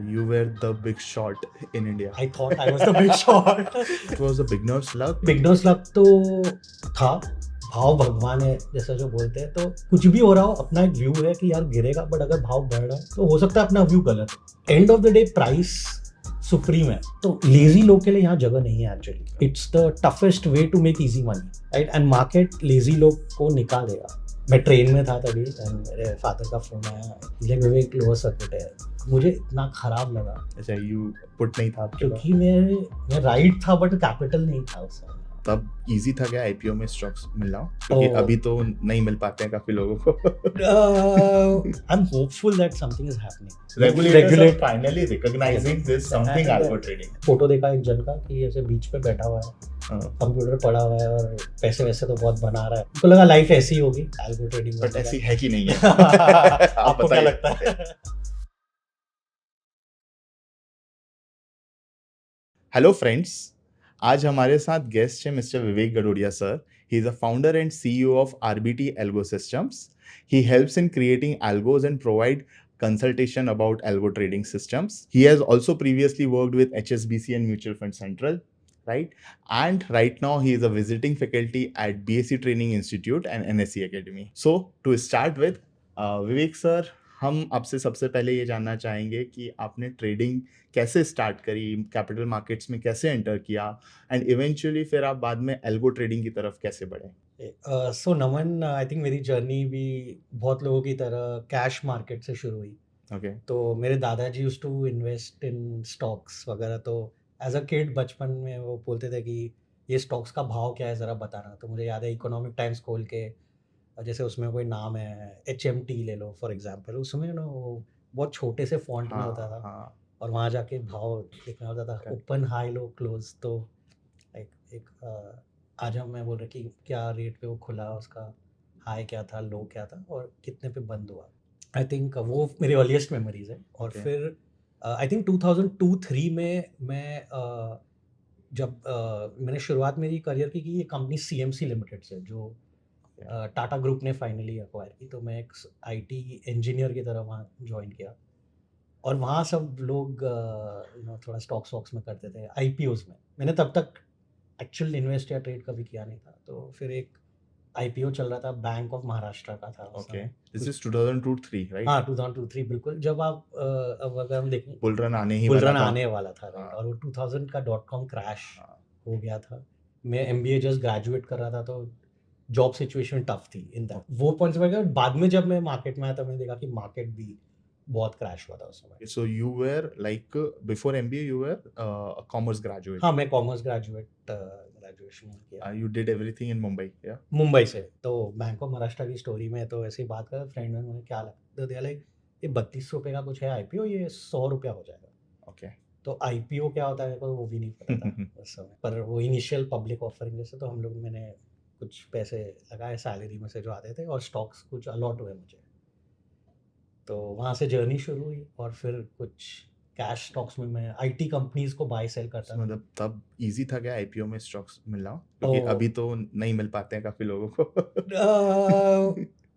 You were the big shot in India. I thought I was the big shot. It was a beginner's luck. Beginners luck तो था, भाव भगवान है जैसा जो बोलते हैं। तो कुछ भी हो रहा हो, अपना एक व्यू है कि यार गिरेगा, बट अगर भाव बढ़ रहा है तो हो सकता है अपना व्यू गलत। And of the day price supreme है, तो लेजी लोग के लिए यहाँ जगह नहीं है actually. It's the toughest way to make easy money, right? And market lazy लोग को निकाल देगा। मैं ट्रेन में था तभी एंड मेरे फादर का फोन आया, लाइक विवेक लोअर सर्किट है। मुझे इतना खराब लगा अच्छा, you put नहीं था आपके पास? क्योंकि मैं राइट था बट कैपिटल नहीं था उस समय। तब इजी था क्या आईपीओ में स्टॉक्स मिलना? क्योंकि अभी तो नहीं मिल पाते हैं काफी लोगों को। I'm hopeful that something is happening. Regulators are finally recognizing this something algo trading. Photo देखा एक जन का कि ऐसे बीच पे बैठा हुआ है, कंप्यूटर पड़ा हुआ है और पैसे वैसे तो बहुत बना रहा है। मुझको लगा लाइफ ऐसी होगी एल्गो ट्रेडिंग, बट ऐसी है कि नहीं है? आपको क्या लगता है? हेलो फ्रेंड्स, आज हमारे साथ गेस्ट है mister Vivek Gadodia sir. He is a founder and CEO of RBT Algo Systems. He helps in creating algos and provide consultation about algo trading systems. He has also previously worked with HSBC and Mutual Fund Central, right? And right now he is a visiting faculty at BSc Training Institute and NSE Academy. So to start with, Vivek sir, हम आपसे सबसे पहले ये जानना चाहेंगे कि आपने trading कैसे स्टार्ट करी, कैपिटल मार्केट्स में कैसे एंटर किया, एंड इवेंचुअली फिर आप बाद में एल्गो ट्रेडिंग की तरफ कैसे बढ़े? सो नमन, आई थिंक मेरी जर्नी भी बहुत लोगों की तरह कैश मार्केट से शुरू हुई। ओके. तो मेरे दादाजी used to invest in stocks वगैरह। तो एज अ किड बचपन में वो बोलते थे कि ये स्टॉक्स का भाव क्या है ज़रा बताना। तो मुझे याद है इकोनॉमिक टाइम्स खोल के, जैसे उसमें कोई नाम है HMT ले लो फॉर एग्जांपल, उसमें ना वो बहुत छोटे से फॉन्ट में होता था हाँ. और वहाँ जाके भाव लिखना होता था, Correct. Open high low close. तो एक आज हम मैं बोल रहा कि क्या रेट पे वो खुला, उसका हाई क्या था, लो क्या था और कितने पे बंद हुआ। आई थिंक वो मेरी अर्लीस्ट मेमोरीज है। और Okay. फिर आई थिंक 2002-3 में मैं जब मैंने शुरुआत मेरी करियर की ये कंपनी CMC लिमिटेड से, जो टाटा ग्रुप ने फाइनली अक्वायर की। तो मैं एक IT इंजीनियर की तरह वहाँ ज्वाइन किया और वहाँ सब लोग थोड़ा स्टॉक्स वॉक्स में करते थे, IPOs में। मैंने तब तक एक्चुअल इन्वेस्ट या ट्रेड कभी किया नहीं था। तो फिर एक IPO चल रहा था, बैंक ऑफ महाराष्ट्र का था उस Okay. समय। This is 2002-3, right? हाँ 2002-3 बिल्कुल। जब आप अब अगर हम देखें, बुल रन आने ही बुल वाला रन था. आने वाला था, राइट? हाँ. और वो 2000 का .com क्रैश हाँ. हो गया था। मैं MBA जस्ट ग्रेजुएट कर रहा था, तो जॉब सिचुएशन टफ थी इन दैट वो पॉइंट्स वगैरह। बाद में जब मैं मार्केट में आया तो मैंने देखा कि मार्केट भी बहुत क्रैश हुआ था उस समय। So you were like before MBA you were a commerce graduate. हाँ, मैं कॉमर्स ग्रेजुएशन किया You did everything in Mumbai, yeah? Mumbai से। तो बैंक ऑफ महाराष्ट्र की स्टोरी में तो ऐसे ही बात कर फ्रेंड ने, मुझे क्या लगता है लाइक ये 32 रुपये का कुछ है IPO, ये 100 रुपया हो जाएगा। Okay. तो IPO क्या होता है मेरे को वो भी नहीं पता था उस समय। पर वो इनिशियल पब्लिक ऑफरिंग जैसे, तो हम लोग मैंने कुछ पैसे लगाए सैलरी में से जो आते थे और स्टॉक्स कुछ अलॉट हुए मुझे। तो वहाँ से जर्नी शुरू हुई और फिर कुछ कैश स्टॉक्स में मैं IT कंपनीज को बाय सेल करता था। मतलब तब इजी था क्या आईपीओ में स्टॉक्स मिलना? क्योंकि अभी तो नहीं मिल पाते हैं काफी लोगों को.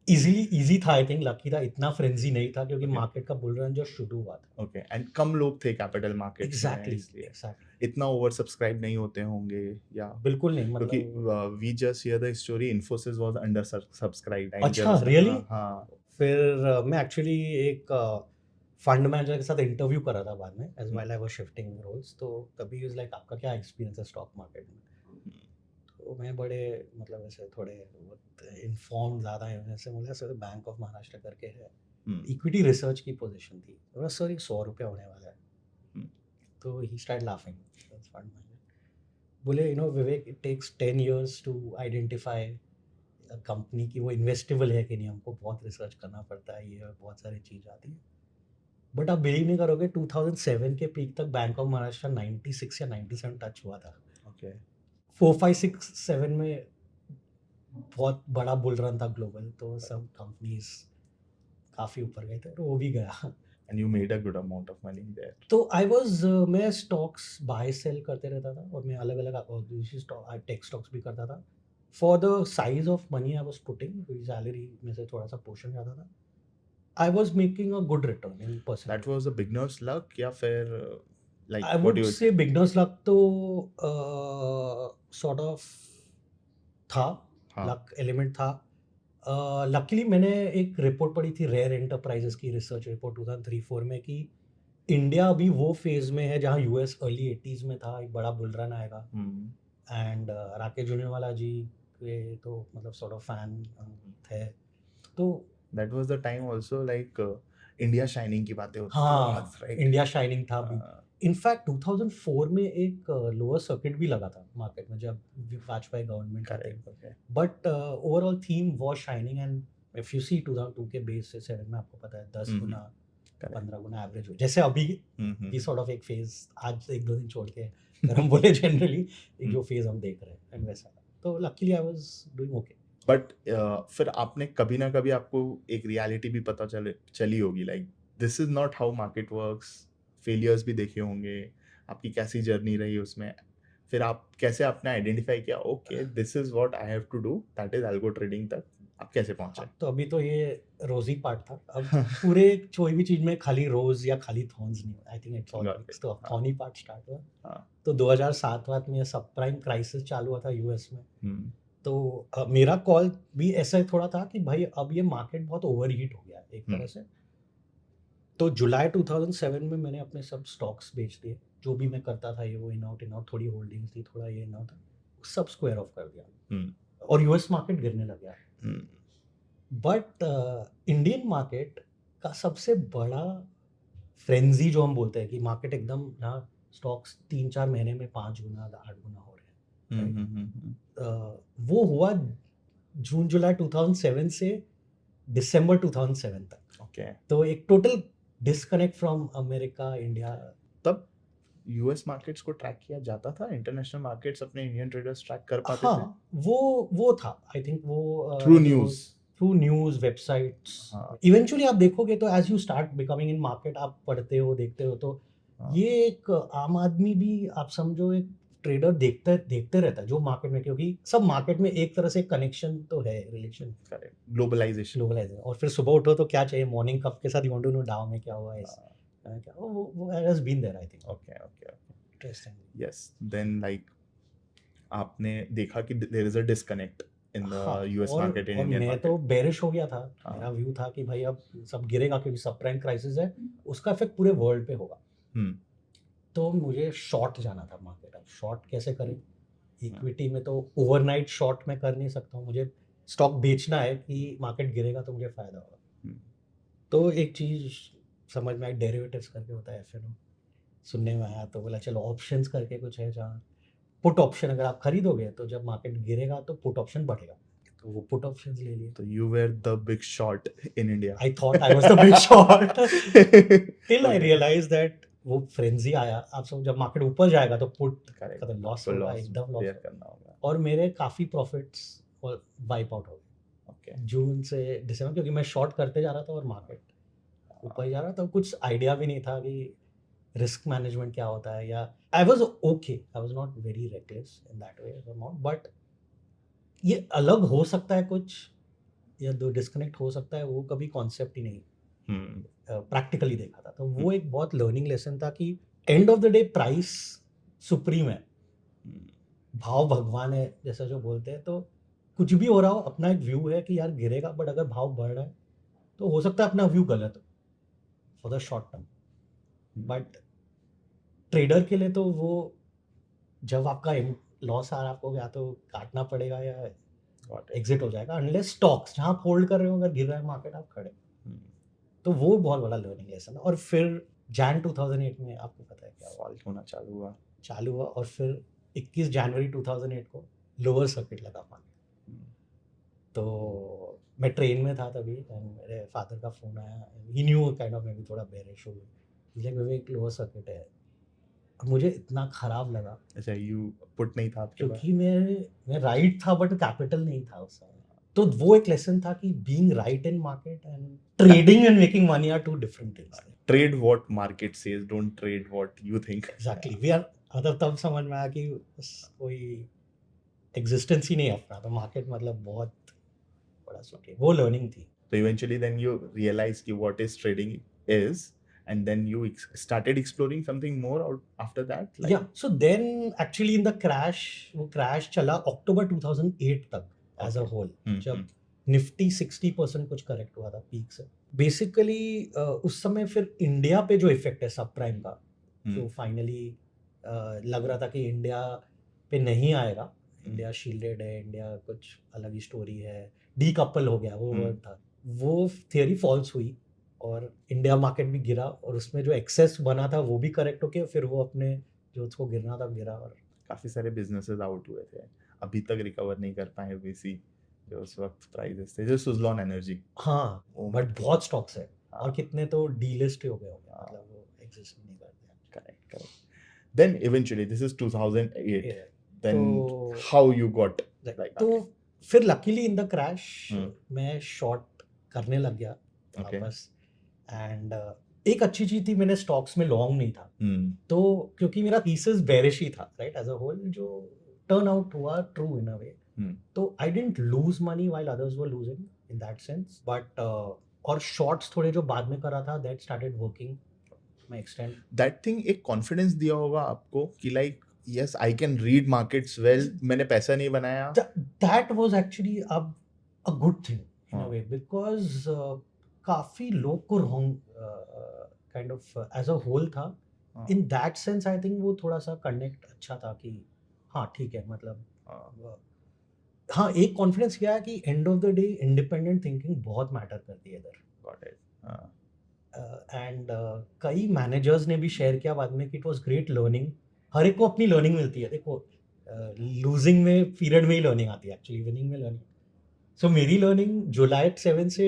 इजी था, आई थिंक लकी था। इतना फ्रेंजी नहीं था क्योंकि Okay. मार्केट का बुल रन जो शुरू हुआ था। ओके. एंड कम लोग थे कैपिटल मार्केट्स में, एग्जैक्टली इसलिए एग्जैक्टली इतना ओवर सब्सक्राइब नहीं होते होंगे या? बिल्कुल नहीं, क्योंकि मतलब we just hear the story Infosys was under subscribed. अच्छा रियली। हाँ. फिर मैं एक्चुअली एक फंड मैनेजर के साथ इंटरव्यू कर रहा था बाद में, as well I was shifting roles. तो तभी इज लाइक आपका क्या एक्सपीरियंस है स्टॉक मार्केट में? तो मैं बड़े मतलब ऐसे थोड़े इन्फॉर्म ज़्यादा है वैसे, मुझे सर बैंक ऑफ महाराष्ट्र करके है, इक्विटी रिसर्च की पोजीशन थी। तो सर ये 100 रुपया होने वाला है। तो he start laughing, fund manager बोले, Vivek, it takes 10 years to identify company की वो इन्वेस्टेबल है कि नहीं, हमको बहुत रिसर्च करना पड़ता है, ये बहुत सारी चीज़ आती है। बट आप बिलीव नहीं करोगे, 2007 के पीक तक बैंक ऑफ महाराष्ट्र 96 या 97 टच हुआ था। ओके. 4, 5, 6, 7 में बहुत बड़ा बुल रन था ग्लोबल, तो सब कंपनीज काफ़ी ऊपर गए थे, तो वो भी गया। And you made a good amount of money there. तो मैं स्टॉक्स बाय सेल करते रहता था और मैं अलग अलग दूसरी टेक स्टॉक्स भी करता था। For the size of money I was putting, salary में से थोड़ा सा पोर्शन जाता था। आई was making a good return in that percentage. Was a beginners luck या फिर like I what would you से बिगनर्स लक तो सॉर्ट ऑफ था, हाँ लक एलिमेंट था। लकीली मैंने एक रिपोर्ट पढ़ी थी रेयर एंटरप्राइजेस की रिसर्च रिपोर्ट 2003-4 में कि इंडिया अभी वो फेज में है जहाँ यूएस अर्ली 80s में था, एक बड़ा बुल रन आएगा। एंड राकेश जूनवाला जी के तो मतलब सॉर्ट ऑफ फैन थे। तो that was the time also like India shining की बातें होती थी हाँ, बहुत राइट इंडिया शाइनिंग था अभी। इनफैक्ट 2004 में एक लोअर सर्किट भी लगा था मार्केट में जब वाजपेयी गवर्नमेंट थी। Correct okay but overall theme was shining and if you see 2002 के बेस से 7 में आपको पता है 10 गुना करेक्ट 15 गुना एवरेज हो जैसे अभी हम्म की सॉर्ट ऑफ एक फेज आज एक दो दिन छोड़ के अगर हम बोले जनरली एक जो हम्म। फेज हम देख रहे हैं एंड वैसा था। तो luckily I was doing okay. But फिर आपने कभी ना कभी आपको एक रियलिटी भी पता चली होगी like this is not how market works failures भी देखे होंगे आपकी कैसी जर्नी रही उसमें फिर आप कैसे आपने आइडेंटिफाई किया okay this is what I have to do that is algo trading तक आप कैसे पहुंचे हाँ, तो अभी तो ये रोजी पार्ट था। अब पूरे कोई भी चीज में खाली रोज या खाली थॉर्न्स नहीं, I think it's all Got it. Mix. तो अब हाँ। थॉर्नी पार्ट स्टार्ट हुआ। हाँ तो 2007 वात में सब प्राइम क्राइसिस चालू हुआ था यूएस में। हम्म तो मेरा कॉल भी ऐसा ही थोड़ा था कि भाई अब ये मार्केट बहुत ओवरहीट हो गया है एक तरह से। तो जुलाई 2007 में मैंने अपने सब स्टॉक्स बेच दिए। जो भी मैं करता था ये वो इन आउट थोड़ी होल्डिंग्स थी थोड़ा ये इन आउट सब स्क्वायर ऑफ कर दिया और यूएस मार्केट गिरने लग गया। बट इंडियन मार्केट का सबसे बड़ा फ्रेंजी जो हम बोलते हैं कि मार्केट एकदम जहाँ स्टॉक्स 3-4 महीने में 5 गुना 8 गुना हो रहे हैं, right? वो हुआ जून जुलाई 2007 से दिसंबर 2007 तक। ओके तो एक total disconnect from America India. तब यूएस मार्केट्स को ट्रैक किया जाता था इंटरनेशनल मार्केट्स अपने इंडियन ट्रेडर्स ट्रैक कर पाते थे हाँ, वो था आई थिंक वो through news through news websites. हाँ इवेंचुअली आप देखोगे तो as you start becoming in market आप पढ़ते हो देखते हो तो हाँ ये एक आम आदमी भी आप समझो एक ट्रेडर देखते रहता है जो मार्केट में, क्योंकि सब मार्केट में एक तरह से कनेक्शन तो है, रिलेशन करेक्ट ग्लोबलाइजेशन ग्लोबलाइजेशन। और फिर सुबह उठो तो क्या चाहिए, मॉर्निंग कप के साथ यू वांट टू नो डाउ में क्या हुआ है क्या वो has been there I think. Okay okay interesting. Yes then like आपने देखा कि there is a disconnect in हाँ, द यूएस और मार्केट इन और इंडियन मैं तो मार्केट बेरिश हो गया था। हाँ। मेरा व्यू था कि भाई अब सब गिरेगा क्योंकि सब प्राइम क्राइसिस है, उसका इफेक्ट पूरे वर्ल्ड पे होगा। तो मुझे शॉर्ट जाना था मार्केट। अब शॉर्ट कैसे करें, इक्विटी में तो ओवरनाइट शॉर्ट में कर नहीं सकता हूँ। मुझे स्टॉक बेचना है कि मार्केट गिरेगा तो मुझे फायदा होगा। तो एक चीज़ समझ में आई, डेरिवेटिव्स करके होता है एफएनओ, सुनने में आया तो बोला चलो ऑप्शंस करके कुछ है जहाँ पुट ऑप्शन अगर आप खरीदोगे तो जब मार्केट गिरेगा तो पुट ऑप्शन बढ़ेगा। तो वो पुट ऑप्शंस ले लिए। तो you were the big shot in India I thought I was the big shot till I realize that वो फ्रेंजी आया। आप सब जब मार्केट ऊपर जाएगा तो पुट का तो लॉस होगा, एकदम लॉस करना होगा और मेरे काफ़ी प्रॉफिट्स और वाइप आउट हो गए ओके जून से दिसंबर, क्योंकि मैं शॉर्ट करते जा रहा था और मार्केट ऊपर जा रहा था। कुछ आइडिया भी नहीं था कि रिस्क मैनेजमेंट क्या होता है, या I was okay, I was not very reckless in that way amount. But ये अलग हो सकता है कुछ या दो डिस्कनेक्ट हो सकता है, वो कभी कॉन्सेप्ट ही नहीं प्रैक्टिकली देखा था। तो वो एक बहुत लर्निंग लेसन था कि and of the day price supreme है, भाव भगवान है जैसा जो बोलते हैं। तो कुछ भी हो रहा हो अपना एक व्यू है कि यार गिरेगा, बट अगर भाव बढ़ रहा है तो हो सकता है अपना व्यू गलत हो for the short term. But trader के लिए तो वो जब आपका लॉस आ रहा है आपको या तो काटना पड़ेगा या एग्जिट हो जाएगा, अनलेस स्टॉक्स जहाँ आप होल्ड कर रहे हो अगर गिर रहा है मार्केट आप खड़े। तो वो बहुत बड़ा लर्निंग लेसन है। और फिर जैन 2008 में आपको पता है क्या फॉल होना चालू हुआ और फिर 21 जनवरी 2008 को लोअर सर्किट लगा मार्केट। तो मैं ट्रेन में था तभी एंड मेरे फादर का फ़ोन आया, ही न्यू काइंड ऑफ मैं भी थोड़ा बेरिश हो गई, लाइक विवेक लोअर सर्किट है। मुझे इतना खराब लगा अच्छा यू पुट नहीं था आपके पास क्योंकि मैं राइट था बट कैपिटल नहीं था उस समय। तो वो एक लेसन था कि being right in market and trading and making money are two different things. Trade what market says don't trade what you think exactly we are मतलब तब समझ में आया कि कोई एग्जिस्टेंस ही नहीं है अपना, तो मार्केट मतलब बहुत बड़ा सोचिए वो लर्निंग थी। So eventually then you realize ki what is trading is, and then you started exploring something more after that, like Yeah, so then actually in the crash, वो crash चला अक्टूबर 2008 तक as a Okay. whole, हम्म, जब Nifty 60% कुछ correct हुआ था peak से। Basically उस समय फिर इंडिया पे जो इफेक्ट है सब प्राइम का, जो हम्म, फाइनली लग रहा था कि इंडिया पे नहीं आएगा, हम्म, इंडिया शील्डेड है, इंडिया कुछ अलग ही स्टोरी है, डीकपल हो गया, वो हम्म। वर्ड था, वो थियरी फॉल्स हुई और इंडिया मार्केट भी गिरा और उसमें जो एक्सेस बना था वो भी करेक्ट होके फिर वो अपने जो उसको गिरना था गिरा। और काफी सारे बिजनेसेस आउट हुए थे, अभी तक रिकवर नहीं कर पाए वीसी जो उस वक्त प्राइसेस थे, जो सुजलॉन एनर्जी। हाँ, ओ बट मतलब बहुत स्टॉक्स है और हाँ, कितने तो डीलिस्ट हो गए होंगे, हाँ, मतलब वो एग्जिस्ट नहीं करते correct correct. Then eventually this is 2008. हैं। Then तो how you got like तो okay. फिर लकीली इन द क्रैश हम्म, मैं शॉर्ट करने लग गया Okay. वापस। एंड एक अच्छी चीज थी, मैंने स्टॉक्स में लॉन्ग नहीं था, हम्म, तो क्योंकि मेरा थीसिस बेरिश ही था राइट एज अ होल, जो टर्न आउट हुआ ट्रू इन अ वे। हम्म। तो I didn't lose money while others were losing in that sense, but और शॉर्ट्स थोड़े जो बाद में करा था that started working my extend. That thing एक कॉन्फिडेंस दिया होगा आपको कि like yes I can read markets well, मैंने पैसा नहीं बनाया। That was actually a good thing in अ हाँ, वे, बिकॉज काफी लोग को wrong kind of as a whole था। हाँ, in that sense I think वो थोड़ा सा कनेक्ट अच्छा था कि हाँ ठीक है, मतलब हाँ, हाँ, एक कॉन्फिडेंस क्या है कि and of the day independent thinking बहुत मैटर करती है इधर। got it. हाँ, एंड कई मैनेजर्स ने भी शेयर किया बाद में कि इट वाज ग्रेट लर्निंग। हर एक को अपनी लर्निंग मिलती है, देखो लूजिंग में पीरियड में ही लर्निंग आती है, एक्चुअली विनिंग में लर्निंग। सो मेरी लर्निंग जुलाई 7 से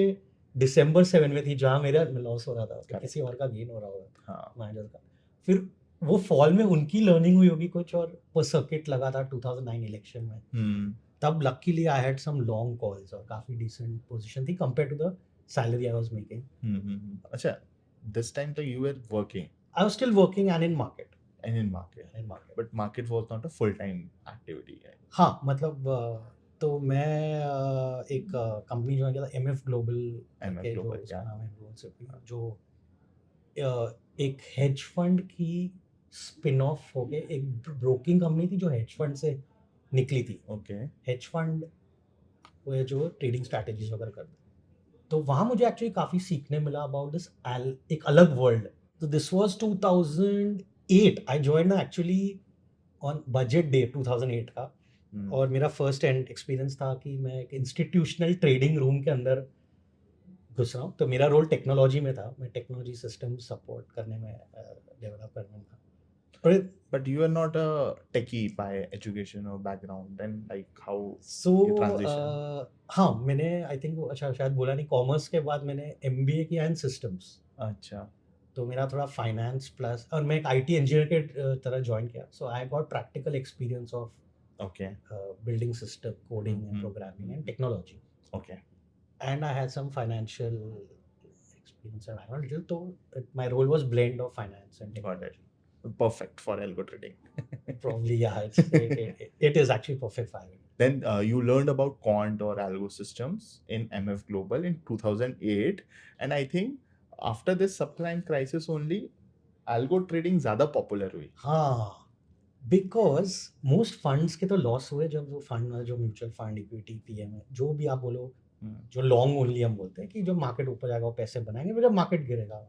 दिसंबर 7 में थी, जहाँ मेरा लॉस हो रहा था तो Correct. किसी और का गेन हो रहा होगा हाँ, मैनेजर का। फिर वो फॉल में उनकी लर्निंग हुई होगी कुछ, और वो सर्किट लगा था 2009 इलेक्शन में, हम्म, तब luckily I had some long calls और काफ़ी डिसेंट पोजीशन थी compare to the salary I was making. अच्छा, this time तो you were working I was still working and in market, and in market, but market was not a full time activity, right? हाँ, मतलब तो मैं एक company join किया था MF global MF करके, जो Global, उसका yeah. नाम है ग्लोबल सिटी, जो एक हेज फंड की स्पिन ऑफ हो के एक ब्रोकिंग कंपनी थी जो हेज फंड से निकली थी। Okay. हेज फंड वो है जो ट्रेडिंग स्ट्रैटेजीज वगैरह करते हैं। तो वहाँ मुझे एक्चुअली काफ़ी सीखने मिला अबाउट दिस एक अलग वर्ल्ड। तो this was 2008, I join actually on budget day 2008 का। और मेरा फर्स्ट एंड एक्सपीरियंस था कि मैं एक इंस्टीट्यूशनल ट्रेडिंग रूम के अंदर घुस रहा हूँ। तो मेरा रोल टेक्नोलॉजी में था, मैं टेक्नोलॉजी सिस्टम सपोर्ट करने में, डेवलप करने में था। और But you are not a techie by education or background, then like how so you transition? हाँ, मैंने आई थिंक अच्छा शायद बोला नहीं, कॉमर्स के बाद मैंने एमबीए किया इन सिस्टम्स। अच्छा, तो मेरा थोड़ा फाइनेंस प्लस, और मैं एक आईटी इंजीनियर के तरह ज्वाइन किया। So I got practical experience of okay, building system coding and Mhm. programming and technology, okay, and I had some financial experience and I don't, so my role was blend of finance and got technology. it. Perfect for algo trading. Probably yeah, it is actually perfect for it. Then you learned about quant or algo systems in MF Global in 2008, and I think after this subprime crisis only algo trading ज़्यादा popular हुई. हाँ, because most funds के तो loss हुए जब वो fund जो mutual fund equity PM है जो भी आप बोलो, Hmm. जो लॉन्ग ओनली हम बोलते हैं कि जो मार्केट ऊपर जाएगा वो पैसे बनाएंगे, फिर जब मार्केट गिरेगा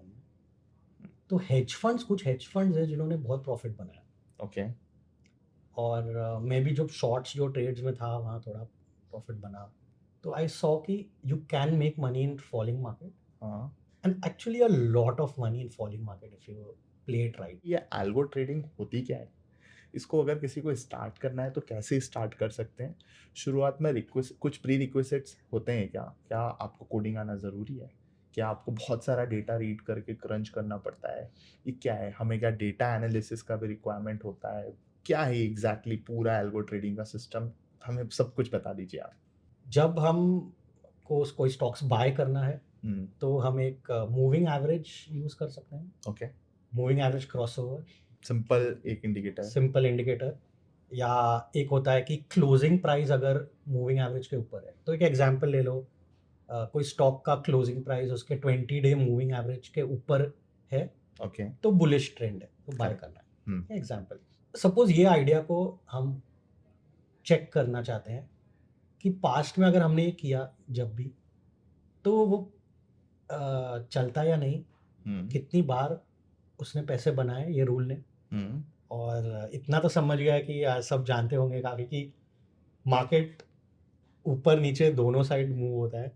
तो हेज फंड्स, कुछ हेज फंड्स है जिन्होंने बहुत प्रॉफिट बनाया। Okay. और मैं भी जब शॉर्ट्स जो ट्रेड्स में था वहाँ थोड़ा प्रॉफिट बना। तो आई सॉ कि you can make money in falling market, हाँ, and actually a lot of money in falling market if you play it right. ये algo trading होती क्या है? इसको अगर किसी को स्टार्ट करना है तो कैसे स्टार्ट कर सकते हैं? शुरुआत में कुछ प्री रिक्विजिट्स होते हैं क्या? क्या आपको कोडिंग आना ज़रूरी है? क्या आपको बहुत सारा डेटा रीड करके क्रंच करना पड़ता है? ये क्या है? हमें क्या डेटा एनालिसिस का भी रिक्वायरमेंट होता है? क्या है एग्जैक्टली पूरा एल्गो ट्रेडिंग का सिस्टम? हमें सब कुछ बता दीजिए आप। जब हम को कोई स्टॉक्स बाय करना है तो हम एक मूविंग एवरेज यूज़ कर सकते हैं, okay, moving average crossover, simple एक इंडिकेटर। Simple indicator. या एक होता है कि क्लोजिंग प्राइस अगर मूविंग एवरेज के ऊपर है, तो एक एग्जांपल ले लो, कोई स्टॉक का क्लोजिंग प्राइस उसके 20 डे मूविंग एवरेज के ऊपर है ओके तो बुलिश ट्रेंड है, तो बाय Correct. करना है। हम्म एग्जाम्पल, सपोज ये आइडिया को हम चेक करना चाहते हैं कि पास्ट में अगर हमने ये किया जब भी, तो वो चलता या नहीं, हम्म कितनी बार उसने पैसे बनाए ये रूल ने। हम्म और इतना तो समझ गया कि यार सब जानते होंगे काफ़ी कि मार्केट ऊपर नीचे दोनों साइड मूव होता है,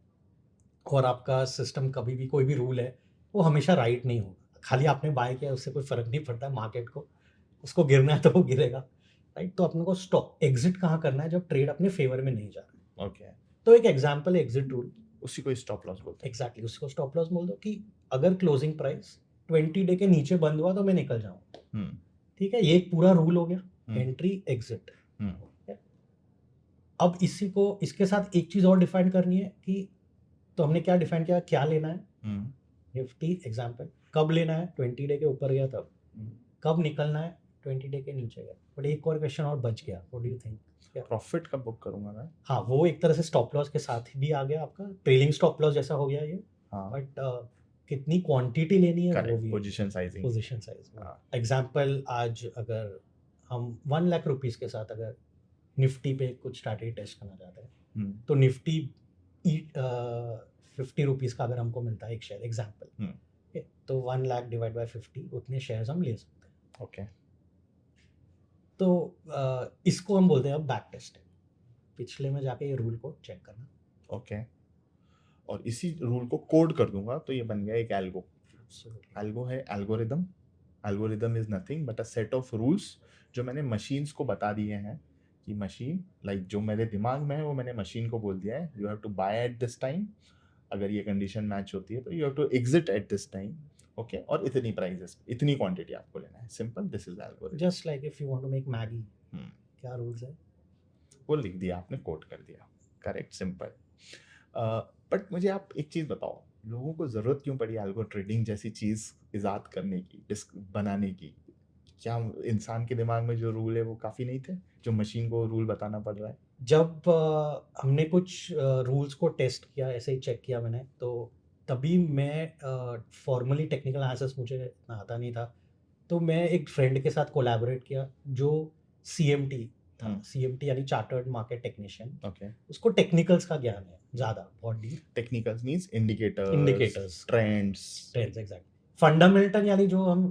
और आपका सिस्टम कभी भी कोई भी रूल है वो हमेशा राइट नहीं होगा। खाली आपने बाय किया उससे कोई फ़र्क नहीं पड़ता मार्केट को, उसको गिरना है तो वो गिरेगा, राइट। तो अपने को स्टॉप एग्जिट कहाँ करना है, जब ट्रेड अपने फेवर में नहीं जा रहा। ओके तो एक एग्जाम्पल है एग्जिट रूल। उसी को स्टॉप लॉस बोलते हैं। एग्जैक्टली, उसको स्टॉप लॉस बोल दो कि अगर क्लोजिंग प्राइस 20 डे के नीचे बंद हुआ तो मैं निकल जाऊँ। हम्म ठीक है, ये एक पूरा रूल हो गया, हम्म एंट्री एग्जिट। हम्म अब इसी को इसके साथ एक चीज़ और डिफाइन करनी है कि, तो हमने क्या डिफाइन किया, क्या लेना है। हम्म निफ्टी एग्जाम्पल, कब लेना है, 20 डे के ऊपर गया तब, हम्म कब निकलना है 20 डे के नीचे गया। बट एक और क्वेश्चन और बच गया, what do you think? Profit कब बुक करूंगा मैं? हाँ, वो एक तरह से स्टॉप लॉस के साथ भी आ गया, आपका ट्रेलिंग स्टॉप लॉस जैसा हो गया ये। हाँ बट कितनी क्वांटिटी लेनी है वो करेक्ट, भी, पोजीशन साइजिंग। Position size. हाँ एग्जाम्पल, आज अगर हम 1 लाख रुपीज़ के साथ अगर निफ्टी पे कुछ स्ट्रैटेजी टेस्ट करना चाहते हैं, तो निफ्टी 50 रुपीज़ का अगर हमको मिलता है एक शेयर, एग्जाम्पल, तो 1 लाख डिवाइड बाय 50, उतने शेयर्स हम ले सकते हैं। ओके तो इसको हम बोलते हैं अब बैक टेस्टिंग, पिछले में जाके ये रूल को चेक करना। ओके और इसी रूल को कोड कर दूंगा तो ये बन गया एक एल्गो। एल्गो है algorithm. Algorithm is nothing but a set of rules जो मैंने मशीन्स को बता दिए हैं कि मशीन लाइक जो मेरे दिमाग में है वो मैंने मशीन को बोल दिया है, you have to buy at this time, अगर ये कंडीशन मैच होती है तो you have to exit at this time. Okay और इतनी प्राइजेस इतनी क्वांटिटी आपको लेना है, simple, this is algorithm. Just like if you want to make Maggi, क्या रूल्स है? वो लिख दिया आपने, कोड कर दिया, करेक्ट, सिंपल। बट मुझे आप एक चीज़ बताओ, लोगों को ज़रूरत क्यों पड़ी एल्गो ट्रेडिंग जैसी चीज़ इजाद करने की, डिस्क बनाने की? क्या इंसान के दिमाग में जो रूल है वो काफ़ी नहीं थे जो मशीन को रूल बताना पड़ रहा है? जब हमने कुछ रूल्स को टेस्ट किया, ऐसे ही चेक किया मैंने, तो तभी मैं फॉर्मली टेक्निकल एनालिसिस मुझे इतना आता नहीं था, तो मैं एक फ्रेंड के साथ कोलैबोरेट किया जो CMT था। CMT यानी चार्टर्ड मार्केट टेक्नीशियन। ओके उसको टेक्निकल्स का ज्ञान है ज़्यादा, बहुत deep. Technicals means indicators, indicators, trends, trends, exact. Fundamental यानी जो हम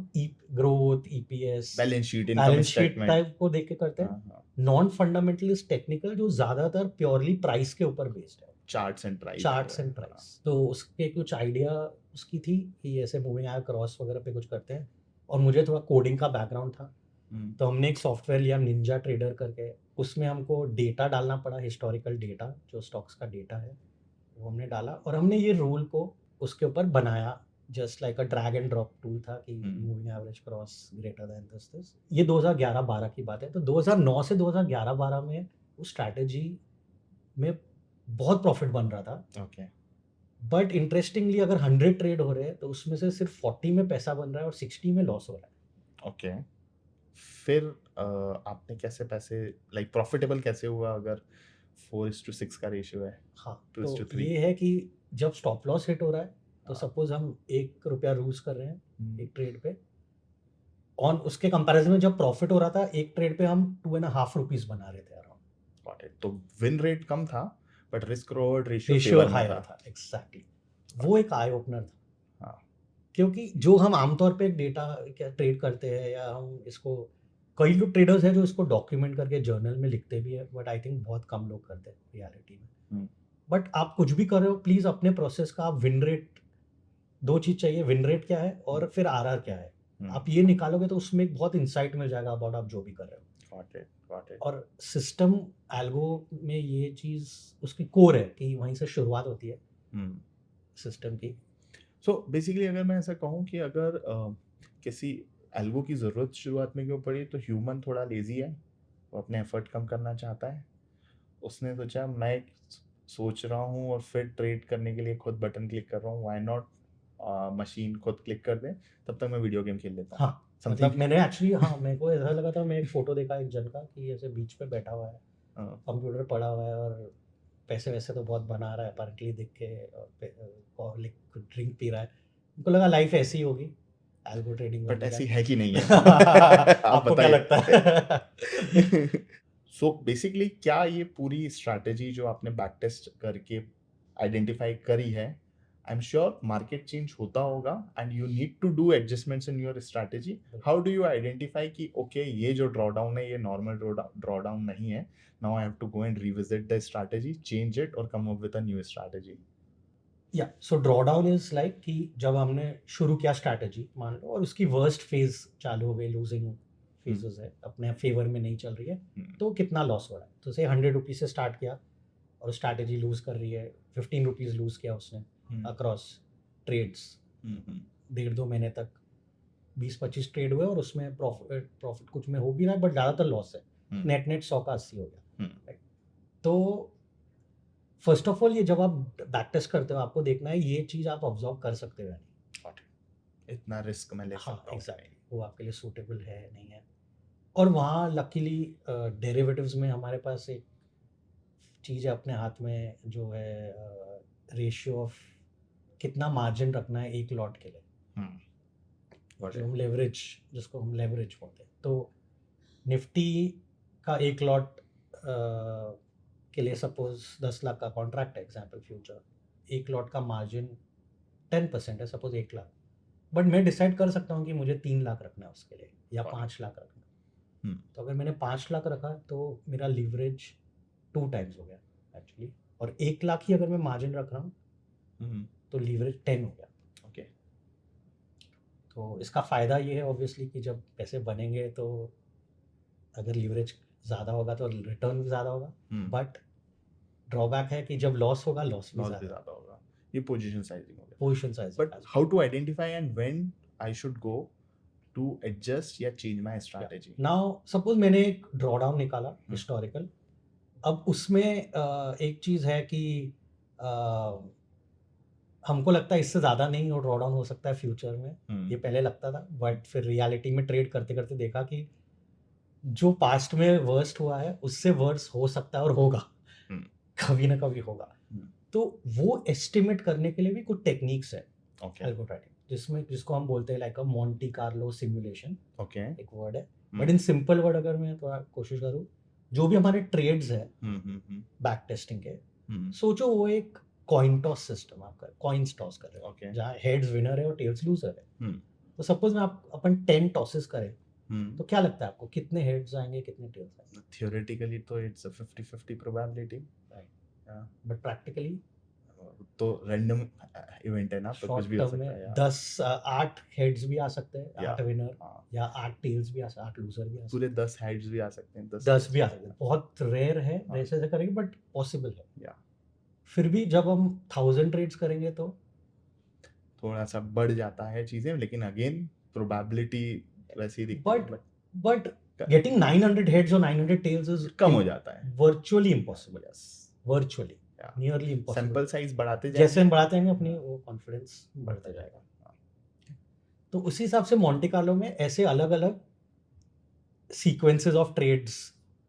growth, EPS, balance sheet, income balance sheet statement. Type को देख के करते हैं। हाँ, नॉन फंडामेंटल इज टेक्निकल, जो ज़्यादातर प्योरली प्राइस के ऊपर बेस्ड है, charts and price. Charts and price. तो उसके कुछ आइडिया उसकी थी कि ऐसे मूविंग एवरेज क्रॉस वगैरह पे कुछ करते हैं, और मुझे थोड़ा कोडिंग का बैकग्राउंड था, तो हमने एक सॉफ्टवेयर लिया निंजा ट्रेडर करके। उसमें हमको डेटा डालना पड़ा, हिस्टोरिकल डेटा, जो स्टॉक्स का डेटा है वो हमने डाला, और हमने ये रूल को उसके ऊपर बनाया, just like a drag and drop tool था कि moving average cross greater than this. ये 2011-12 की बात है। तो 2009 से 2011-12 में उस स्ट्रैटेजी में बहुत प्रॉफिट बन रहा था। ओके बट इंटरेस्टिंगली अगर 100 ट्रेड हो रहे हैं तो उसमें से सिर्फ 40 में पैसा बन रहा है और 60 में लॉस हो रहा है। ओके फिर आपने कैसे पैसे लाइक प्रॉफिटेबल कैसे हुआ अगर 4:6 का रेशियो है? हाँ, 2:3? ये है कि जब स्टॉप लॉस हिट हो रहा है तो हाँ। सपोज हम ₹1 लूज कर रहे हैं एक ट्रेड पे, ऑन उसके कंपैरिजन में जब प्रॉफिट हो रहा था एक ट्रेड पे हम ₹2.5 बना रहे थे अराउंड। Got it. तो विन रेट कम था but risk reward ratio ratio favour में हायर था। था, एग्जैक्टली। वो एक आई ओपनर था। हाँ क्योंकि जो हम आमतौर पे डेटा क्या ट्रेड करते हैं, या हम इसको, कई लोग ट्रेडर्स हैं जो इसको डॉक्यूमेंट करके जर्नल में लिखते भी है, बट आई थिंक बहुत कम लोग करते हैं रियलिटी में। बट आप कुछ भी कर रहे हो, प्लीज़ अपने प्रोसेस का आप विन रेट, दो चीज़ चाहिए, विन रेट क्या है और फिर RR क्या है, आप ये निकालोगे तो उसमें एक बहुत इंसाइट मिल जाएगा अबाउट आप जो भी कर रहे हो। Got it. और सिस्टम एल्गो में ये चीज़ उसकी कोर है कि वहीं से शुरुआत होती है सिस्टम की। सो बेसिकली अगर मैं ऐसा कहूँ कि अगर किसी एल्गो की ज़रूरत शुरुआत में क्यों पड़ी, तो ह्यूमन थोड़ा लेजी है, वो अपने एफर्ट कम करना चाहता है। उसने सोचा मैं सोच रहा हूँ और फिर ट्रेड करने के लिए खुद बटन क्लिक कर रहा हूँ, व्हाई नॉट मशीन खुद क्लिक कर दे, तब तक मैं वीडियो गेम खेल लेता हूँ। हाँ, मतलब मैंने एक्चुअली, हाँ, मेरे को ऐसा लगा था, मैं एक फ़ोटो देखा एक जन का कि ऐसे बीच पे बैठा हुआ है, कंप्यूटर पड़ा हुआ है और पैसे वैसे तो बहुत बना रहा है अपेरेंटली दिख के, और ड्रिंक पी रहा है, उनको लगा लाइफ ऐसी ही होगी, एल्गो ट्रेडिंग बट बन ऐसी गया। है कि नहीं है? आप आपको क्या लगता बताइए। है? सो बेसिकली क्या ये पूरी स्ट्रैटेजी जो आपने बैक टेस्ट करके आइडेंटिफाई करी है, I am sure market change होता होगा and you need to do adjustments in your strategy. How do you identify कि ओके ये जो ड्रॉडाउन है ये नॉर्मल ड्रॉडाउन नहीं है, now I have to go and revisit the strategy, change it और come up with a new strategy? या so drawdown is like कि जब हमने शुरू किया स्ट्रैटेजी मान लो और उसकी वर्स्ट फेज चालू हो गई, लूजिंग फेजेस है, अपने फेवर में नहीं चल रही है, तो कितना लॉस हो रहा है। तो से 100 रुपीज से स्टार्ट किया और स्ट्रैटेजी लूज कर रही है, 15 रुपीज लूज किया उसने अक्रॉस ट्रेड्स, 1.5-2 महीने तक 20-25 ट्रेड हुए और उसमें प्रॉफिट कुछ में हो भी रहा है बट ज़्यादातर लॉस है, नेट 100 का 80 हो गया। right? तो फर्स्ट ऑफ ऑल ये जब आप बैक टेस्ट करते हो आपको देखना है ये चीज़ आप ऑब्जर्व कर सकते हो या नहीं, इतना रिस्क मैं ले हाँ सकता हूँ? एग्जैक्टली, वो आपके लिए सूटेबल है नहीं है। और वहाँ लकीली डेरिवेटिव्स में हमारे पास एक चीज़ है अपने हाथ में जो है रेशियो ऑफ कितना मार्जिन रखना है एक लॉट के लिए, जो हम लेवरेज, जिसको हम लेवरेज बोलते हैं। तो निफ्टी का एक लॉट के लिए सपोज 10 लाख का कॉन्ट्रैक्ट है एग्जाम्पल फ्यूचर, एक लॉट का मार्जिन 10% है सपोज 1 लाख, बट मैं डिसाइड कर सकता हूँ कि मुझे 3 लाख रखना है उसके लिए या 5 लाख रखना है। तो अगर मैंने 5 लाख रखा तो मेरा लीवरेज 2 टाइम्स हो गया एक्चुअली, और 1 लाख ही अगर मैं मार्जिन रख रहा हूँ तो लीवरेज 10 हो गया। ओके, तो इसका फ़ायदा ये है ऑब्वियसली कि जब पैसे बनेंगे तो अगर लीवरेज ज़्यादा होगा तो रिटर्न भी ज़्यादा होगा, बट ड्रॉबैक है कि जब लॉस होगा लॉस भी ज़्यादा होगा। ये पोजीशन साइजिंग हो गया। Position size. But how to identify and when I should go to adjust या change my strategy? Now suppose मैंने एक ड्रॉडाउन निकाला हिस्टोरिकल, अब उसमें एक चीज़ है कि हमको लगता है इससे ज़्यादा नहीं और ड्रॉडाउन हो सकता है फ्यूचर में, ये पहले लगता था, बट फिर रियलिटी में ट्रेड करते करते देखा कि जो पास्ट में वर्स्ट हुआ है उससे वर्स हो सकता है और होगा, कभी ना कभी होगा। तो वो एस्टिमेट करने के लिए भी कुछ टेक्निक्स है एल्गो ट्रेडिंग, जिसमें जिसको हम बोलते हैं लाइक अ मोंटी कार्लो सिमुलेशन, एक वर्ड है, बट इन सिंपल वर्ड अगर मैं थोड़ा कोशिश करूँ, जो भी हमारे ट्रेड्स है बैक टेस्टिंग के, सोचो वो एक कॉइन टॉस सिस्टम, आपका कॉइन्स टॉस कर रहे हो, जहाँ हेड्स विनर है और टेल्स लूजर है। तो सपोज में आप अपन 10 टॉसेस करें, तो क्या लगता है आपको कितने हेड्स आएंगे कितने टेल्स आएंगे? थियोरेटिकली तो it's a 50-50 probability, but practically तो रैंडम इवेंट है ना, तो कुछ भी हो सकता है। 8 हेड्स भी आ सकते हैं, 8 विनर या 8 टेल्स भी आ सकते हैं, 8 लूजर भी आ सकते हैं, पूरे 10 हेड्स भी आ सकते हैं, 10 भी आ सकते हैं। बहुत रेयर है वैसे करेंगे बट पॉसिबल है। फिर भी जब हम 1000 ट्रेड्स करेंगे तो थोड़ा सा बढ़ जाता है चीजें, लेकिन अगेन प्रोबेबिलिटी वैसी दिखती है, बट गेटिंग 900 हेड्स और 900 टेल्स इज कम हो जाता है, virtually impossible, virtually nearly impossible. Sample size बढ़ाते जाएंगे, जैसे हम बढ़ाते हैं अपनी वो कॉन्फिडेंस बढ़ता जाएगा। तो उसी हिसाब से मोंटे कार्लो में ऐसे अलग अलग सीक्वेंसेस ऑफ ट्रेड्स,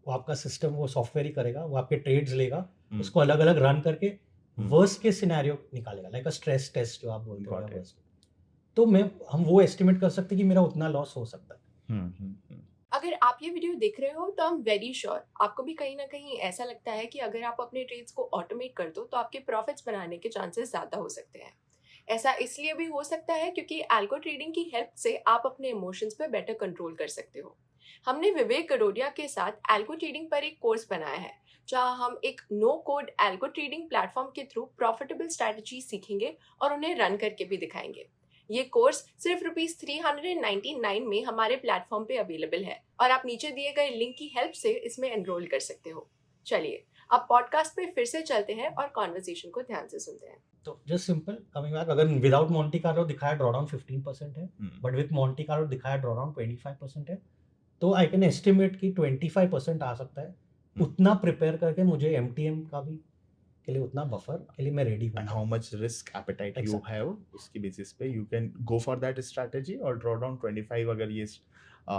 वो आपका सिस्टम, वो सॉफ्टवेयर ही करेगा, वो आपके ट्रेड्स लेगा, उसको अलग अलग रन करके वर्स्ट के सिनेरियो निकालेगा, लाइक अ स्ट्रेस टेस्ट जो आप बोलते हो वर्स्ट। तो हम वो एस्टिमेट कर सकते हैं कि मेरा उतना लॉस हो सकता है। अगर आप ये वीडियो देख रहे हो तो आई एम वेरी श्योर आपको भी कहीं ना कहीं ऐसा लगता है कि अगर आप अपने ट्रेड्स को ऑटोमेट कर दो तो आपके प्रॉफिट्स बनाने के चांसेस ज़्यादा हो सकते हैं। ऐसा इसलिए भी हो सकता है क्योंकि एल्गो ट्रेडिंग की हेल्प से आप अपने इमोशंस पर बेटर कंट्रोल कर सकते हो। हमने विवेक गडोडिया के साथ एल्गो ट्रेडिंग पर एक कोर्स बनाया है, जहां हम एक no code algo trading platform के थ्रू प्रॉफिटेबल स्ट्रैटेजी सीखेंगे और उन्हें रन करके भी दिखाएंगे। ये कोर्स सिर्फ ₹399 में हमारे प्लेटफॉर्म पे अवेलेबल है और आप नीचे दिए गए लिंक की हेल्प से इसमें एनरोल कर सकते हो। चलिए अब पॉडकास्ट पे फिर से चलते हैं और कॉन्वर्सेशन को ध्यान से सुनते हैं। तो जस्ट सिंपल कमिंग बैक, अगर विदाउट मोंटी कार्लो दिखाया ड्रॉडाउन 15% है, बट विद मोंटी कार्लो दिखाया ड्रॉडाउन 25% है, तो आई कैन एस्टिमेट कि 25% आ सकता है। उतना प्रिपेयर करके मुझे MTM का भी के लिए उतना बफर के लिए मैं रेडी हूं। And how much risk appetite you have, उसकी बेसिस पे you can go for that strategy, और ड्रॉ डाउन 25 अगर ये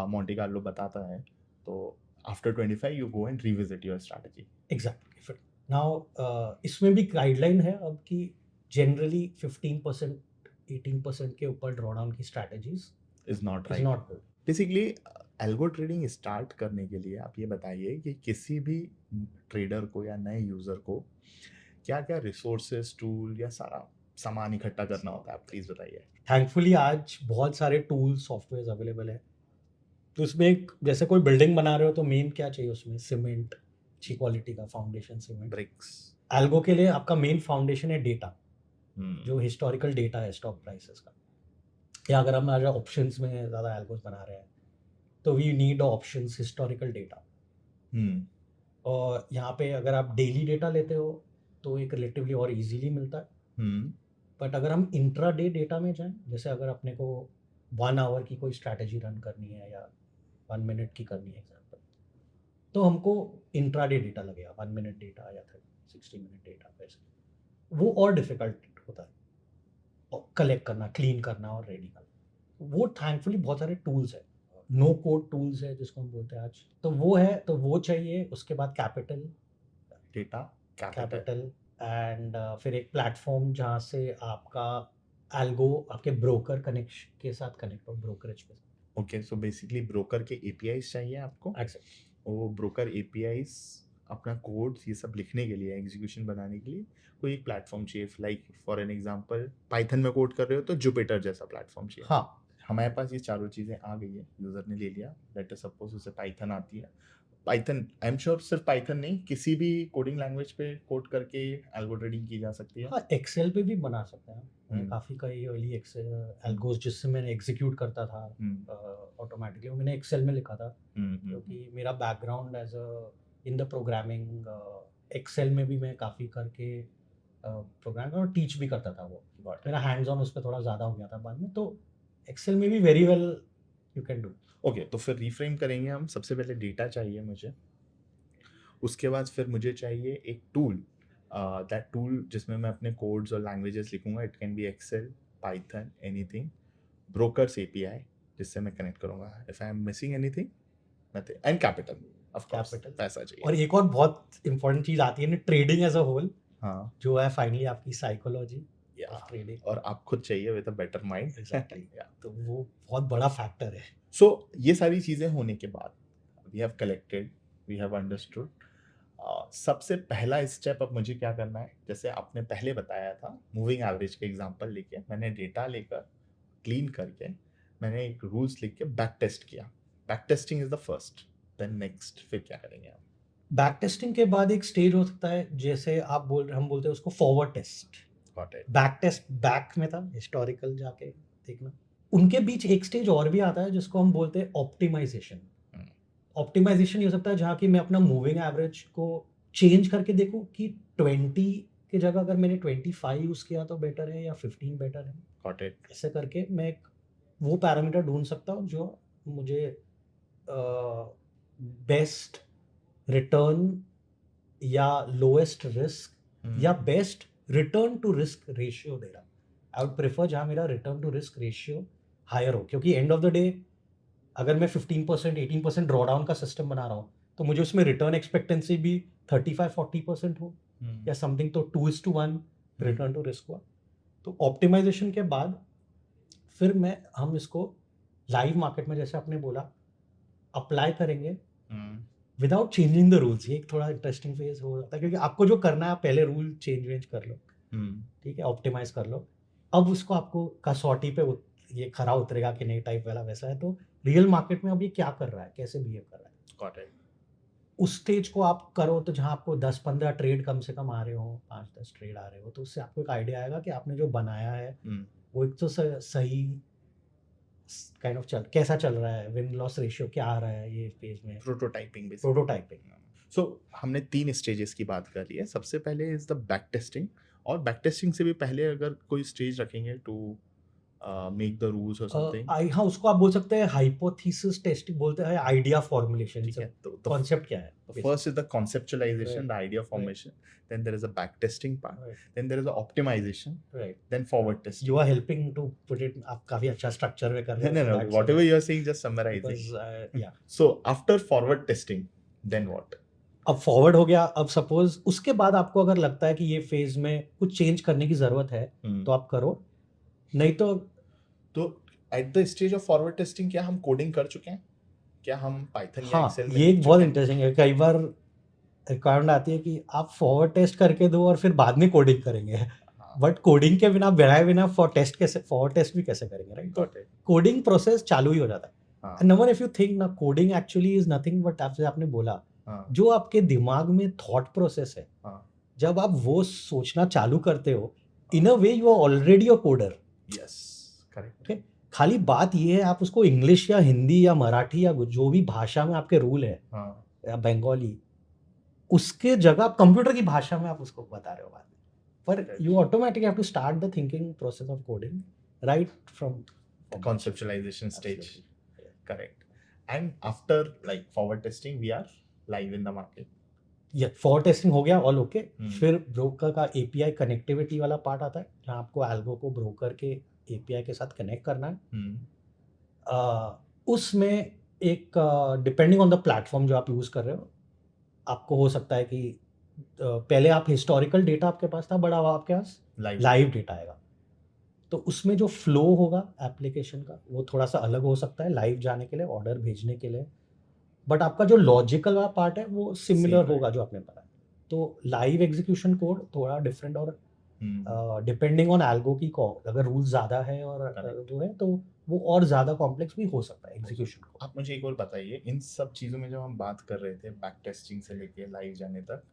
मोंटी कार्लो बताता है तो after 25 you go and revisit your strategy. Exactly, फिर नाउ इसमें भी गाइडलाइन है अब कि जनरली 15% 18% के ऊपर ड्रॉडाउन की strategies is not is right. Not good. Basically algo trading start करने के लिए आप ये बताइए कि किसी भी ट्रेडर को या नए यूजर को क्या क्या रिसोर्सेज टूल या सारा सामान इकट्ठा करना होता है, आप प्लीज बताइए। थैंकफुली आज बहुत सारे टूल्स सॉफ्टवेयर अवेलेबल है। तो उसमें एक जैसे कोई बिल्डिंग बना रहे हो तो मेन क्या चाहिए उसमें, सीमेंट, अच्छी क्वालिटी का फाउंडेशन सीमेंट। ब्रिक्स। एल्गो के लिए आपका मेन फाउंडेशन है डेटा, जो हिस्टोरिकल डेटा है स्टॉक प्राइसेस का। या अगर हम आज ऑप्शंस में ज़्यादा एल्गोस बना रहे हैं तो we need options historical data. और यहाँ पे अगर आप डेली डेटा लेते हो तो एक रिलेटिवली और इजीली मिलता है। बट अगर हम इंट्रा डे डेटा में जाएं, जैसे अगर अपने को 1 आवर की कोई स्ट्रैटेजी रन करनी है या 1 मिनट की करनी है एग्जाम्पल, तो हमको इंट्रा डे डेटा लगेगा, 1 मिनट डेटा या 60 मिनट डेटा। वैसे वो और डिफिकल्ट होता है कलेक्ट करना, क्लीन करना और रेडी करना। वो थैंकफुली बहुत सारे टूल्स है, नो कोड टूल्स है जिसको हम बोलते हैं आज, तो वो है, तो वो चाहिए। उसके बाद कैपिटल, डेटा, कैपिटल एंड फिर एक प्लेटफॉर्म जहाँ से आपका एल्गो आपके ब्रोकर कनेक्शन के साथ कनेक्ट हो, ब्रोकरेज के साथ। ओके, सो बेसिकली ब्रोकर के एपीआईज चाहिए आपको। वो ब्रोकर एपीआईज अपना कोड ये सब लिखने के लिए, एग्जीक्यूशन बनाने के लिए कोई एक प्लेटफॉर्म चाहिए। Like for an example Python में कोड कर रहे हो तो जुपिटर जैसा प्लेटफॉर्म चाहिए। हाँ, हमारे पास ये चारों चीज़ें आ गई है, यूज़र ने ले लिया। लेट अस सपोज उसे पाइथन आती है। पाइथन, आई एम श्योर सिर्फ पाइथन नहीं, किसी भी कोडिंग लैंग्वेज पे कोड करके एल्गो ट्रेडिंग की जा सकती है। हाँ, एक्सेल पे भी बना सकते हैं। मैंने काफ़ी कई अर्ली एक्सेल एल्गोस जिससे मैंने एग्जीक्यूट करता था ऑटोमेटिकली, वो मैंने एक्सेल में लिखा था क्योंकि मेरा background as a in the programming, Excel में भी मैं काफ़ी करके प्रोग्राम और टीच भी करता था। वो मेरा हैंड्स ऑन उस पर थोड़ा ज़्यादा हो गया था बाद में, तो एक्सेल में भी very well you can do. Okay, तो फिर रिफ्रेम करेंगे हम। सबसे पहले डेटा चाहिए मुझे, उसके बाद फिर मुझे चाहिए एक टूल, दैट टूल जिसमें मैं अपने कोड्स और लैंग्वेजेस लिखूंगा। It can be Excel, Python, anything. Brokers API जिससे मैं कनेक्ट करूंगा। If I am missing anything, nothing. And capital, of course, capital, पैसा चाहिए। और एक और बहुत इंपॉर्टेंट चीज़ आती है ना, ट्रेडिंग एज अ होल, हाँ, जो है फाइनली आपकी साइकोलॉजी ऑफ ट्रेडिंग, और आप खुद चाहिए with a better mind. Exactly. तो वो बहुत बड़ा फैक्टर है। सो ये सारी चीज़ें होने के बाद we have collected, we have understood. सबसे पहला स्टेप अब मुझे क्या करना है, जैसे आपने पहले बताया था मूविंग एवरेज के एग्जांपल लेके, मैंने डेटा लेकर क्लीन करके मैंने एक रूल्स लिख के बैक टेस्ट किया। Back testing is the first, then next फिर क्या करेंगे आप? बैक टेस्टिंग के बाद एक स्टेज हो सकता है, जैसे आप हम बोलते हैं उसको forward test. Got it. Back test back में था, हिस्टोरिकल जाके देखना। उनके बीच एक स्टेज और भी आता है जिसको हम बोलते हैं ऑप्टिमाइजेशन। ऑप्टिमाइजेशन ये हो सकता है जहाँ की मैं अपना मूविंग एवरेज को चेंज करके देखूँ कि 20 की जगह अगर मैंने 25 यूज़ किया तो बेटर है या 15 बेटर है। Got it. ऐसे करके मैं एक वो पैरामीटर ढूंढ सकता हूँ जो मुझे बेस्ट रिटर्न या लोएस्ट रिस्क या best return to risk ratio दे रहा। आई वुड प्रेफर जहाँ मेरा return to risk ratio higher हो, क्योंकि एंड ऑफ द डे अगर मैं 15% 18% ड्रॉडाउन का सिस्टम बना रहा हूँ तो मुझे उसमें रिटर्न एक्सपेक्टेंसी भी 35-40% हो या समथिंग, तो 2:1 रिटर्न टू रिस्क हुआ। तो ऑप्टिमाइजेशन के बाद फिर हम इसको लाइव मार्केट में, जैसे आपने बोला, अप्लाई करेंगे विदाउट चेंजिंग द रूल्स। ये एक थोड़ा इंटरेस्टिंग फेज हो जाता है, क्योंकि आपको जो करना है आप पहले रूल चेंज कर लो, ठीक है, ऑप्टिमाइज कर लो। अब उसको आपको कसौटी पे ये खरा उतरेगा कि नहीं, टाइप वाला वैसा है। तो रियल मार्केट में अब ये क्या कर रहा है, कैसे बिहेव कर रहा है, गॉट इट। उस स्टेज को आप करो तो जहाँ आपको 10-15 ट्रेड कम से कम आ रहे हो, 5-10 ट्रेड आ रहे हो, तो उससे आपको एक आइडिया आएगा कि आपने जो बनाया है वो एक तो सही काइंड ऑफ कैसा चल रहा है, विन लॉस रेशियो क्या आ रहा है ये फेज में, प्रोटोटाइपिंग। प्रोटोटाइपिंग। सो हमने 3 स्टेजेस की बात कर ली है। सबसे पहले इज द बैक टेस्टिंग, और बैक टेस्टिंग से भी पहले अगर कोई स्टेज रखेंगे टू मेक द रूल्स और समथिंग। हाँ, उसको आप बोल सकते हैं हाइपोथेसिस टेस्टिंग बोलते हैं, आइडिया फॉर्मुलेशन। ठीक है, तो कॉन्सेप्ट क्या है? first is the conceptualization, the idea formation, then there is a back testing part, then there is a optimization, then forward testing. You are helping to put it, आप काफी अच्छा structure में कर रहे No, हो। whatever you are saying, just summarizing. Because, yeah. So after forward testing, then what? अब forward हो गया, अब सपोज उसके बाद आपको अगर लगता है कि ये फेज में कुछ चेंज करने की जरूरत है तो आप करो, नहीं तो at the stage of forward testing क्या हम कोडिंग कर चुके हैं? क्या हम पाइथन या हाँ, एक्सेल में ये लिख एक बहुत चुके हैं? इंटरेस्टिंग है। कई बार रिक्वायरमेंट आती है कि आप फॉरवर्ड टेस्ट करके दो और फिर बाद में कोडिंग करेंगे, हाँ, बट कोडिंग के बिना बनाए बिना फॉरवर्ड टेस्ट भी कैसे करेंगे, राइट? तो got it. कोडिंग प्रोसेस चालू ही हो जाता है। हाँ, नंबर इफ यू थिंक ना, coding actually is nothing but आपने बोला, हाँ, जो आपके दिमाग में थॉट प्रोसेस है, हाँ, जब आप वो सोचना चालू करते हो, in a way you are already a coder. yes, correct. Okay, खाली बात ये है आप उसको इंग्लिश या हिंदी या मराठी या जो भी भाषा में आपके रूल है, हाँ, या बंगाली, उसके जगह आप कंप्यूटर की भाषा में आप उसको बता रहे हो बाद में, पर Correct. You automatically have to start the thinking process of coding right from conceptualization stage. Correct. And after like forward testing, we are live in the market. ये फॉर टेस्टिंग हो गया, ऑल ओके। हम्म। फिर broker का API connectivity वाला part आता है, जहाँ आपको एल्गो को ब्रोकर के एपीआई के साथ कनेक्ट करना है। उसमें एक डिपेंडिंग ऑन द प्लेटफॉर्म जो आप यूज़ कर रहे हो, आपको हो सकता है कि पहले आप हिस्टोरिकल डेटा आपके पास था, बड़ा आपके पास Live. लाइव डेटा आएगा, तो उसमें जो फ्लो होगा एप्लीकेशन का वो थोड़ा सा अलग हो सकता है लाइव जाने के लिए, ऑर्डर भेजने के लिए, बट आपका जो लॉजिकल वाला पार्ट है वो सिमिलर Same होगा जो आपने बताया। तो लाइव एग्जीक्यूशन कोड थोड़ा डिफरेंट, और हम्म, डिपेंडिंग ऑन एल्गो की अगर रूल ज़्यादा है और Correct. जो है तो वो और ज़्यादा कॉम्प्लेक्स भी हो सकता है एग्जीक्यूशन को। आप मुझे एक और बताइए, इन सब चीज़ों में जब हम बात कर रहे थे बैक टेस्टिंग से लेके लाइव जाने तक,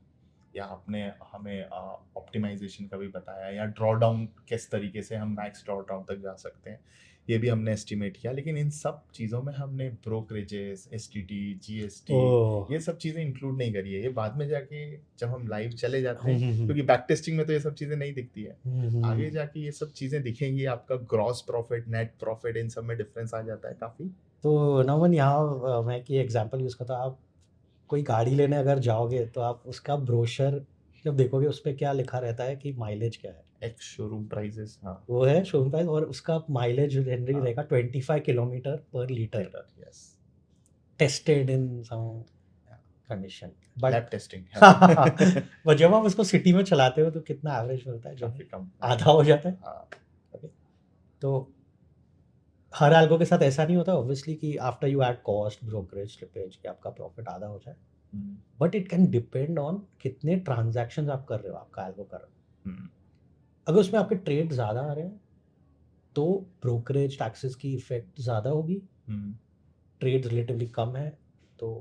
या आपने हमें ऑप्टिमाइजेशन का भी बताया, या ड्रॉ डाउन किस तरीके से हम मैक्स ड्रॉ डाउन तक जा सकते हैं, ये भी हमने एस्टिमेट किया, लेकिन इन सब चीज़ों में हमने ब्रोकरेजेस, एसटीटी, जीएसटी, ओह। ये सब चीज़ें इंक्लूड नहीं करी है। ये बाद में जाके जब हम लाइव चले जाते हैं, हम्म, क्योंकि बैक टेस्टिंग में तो ये सब चीज़ें नहीं दिखती है, आगे जाके ये सब चीज़ें दिखेंगी, आपका ग्रॉस प्रॉफिट, नेट प्रॉफिट, इन सब में डिफरेंस आ जाता है काफ़ी। तो नमन यहाँ मैं कि एग्जांपल यूज़ करता हूँ, आप कोई गाड़ी लेने अगर जाओगे तो आप उसका ब्रोशर जब देखोगे उस पर क्या लिखा रहता है कि माइलेज क्या है, एक्स शोरूम प्राइजेस, हाँ, वो है शोरूम प्राइस, और उसका माइलेज जनरली हाँ। रहेगा 25 kilometre per litre, yes, tested in some condition, but lab testing पर जब आप उसको सिटी में चलाते हो तो कितना एवरेज मिलता है, जो काफी कम, आधा हो जाता है। हाँ, तो हर एल्गो के साथ ऐसा नहीं होता ऑब्वियसली कि after you add cost, brokerage, slippage, कि आपका प्रॉफिट आधा हो जाए, but it can depend on कितने ट्रांजैक्शंस आप कर रहे हो, आपका एल्गो कर रहे हो। अगर उसमें आपके ट्रेड ज़्यादा आ रहे हैं तो ब्रोकरेज टैक्सेस की इफेक्ट ज़्यादा होगी, ट्रेड रिलेटिवली कम है तो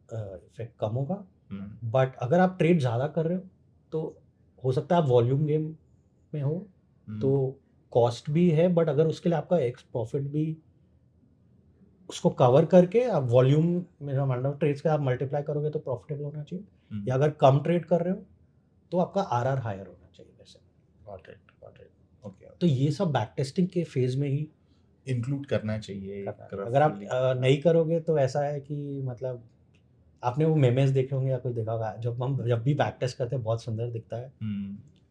इफेक्ट कम होगा, बट अगर आप ट्रेड ज़्यादा कर रहे हो तो हो सकता है आप वॉल्यूम गेम में हो, तो कॉस्ट भी है, बट अगर उसके लिए आपका एक्स प्रॉफिट भी उसको कवर करके आप वॉल्यूम, मेरा मानना है ट्रेड्स का आप मल्टीप्लाई करोगे तो प्रॉफिटेबल होना चाहिए, या अगर कम ट्रेड कर रहे हो तो आपका आरआर हायर होना चाहिए वैसे। Got it, okay. तो ये सब बैक टेस्टिंग के फेज में ही इंक्लूड करना चाहिए। अगर आप नहीं करोगे तो ऐसा है कि मतलब आपने वो मेमेस देखे होंगे या कुछ देखा होगा, जब भी बैक टेस्ट करते हैं बहुत सुंदर दिखता है,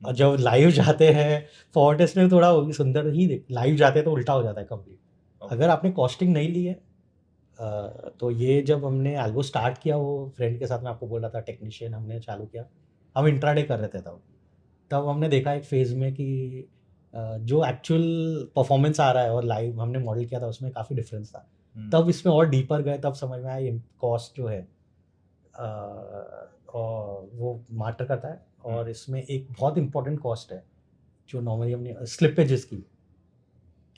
और जब लाइव जाते हैं फॉरवर्ड टेस्ट में थोड़ा सुंदर ही लाइव जाते हैं तो उल्टा हो जाता है कंप्लीट। अगर आपने कॉस्टिंग नहीं ली है तो ये जब हमने एल्गो स्टार्ट किया, वो फ्रेंड के साथ में आपको बोल रहा था टेक्नीशियन हमने चालू किया, हम इंट्राडे कर रहे थे तब हमने देखा एक फेज़ में कि जो एक्चुअल परफॉर्मेंस आ रहा है और लाइव हमने मॉडल किया था उसमें काफ़ी डिफरेंस था। तब इसमें और डीपर गए, तब समझ में आया कॉस्ट जो है और वो मैटर करता है, और इसमें एक बहुत इंपॉर्टेंट कॉस्ट है जो नॉर्मली हमने स्लिपेजेस की,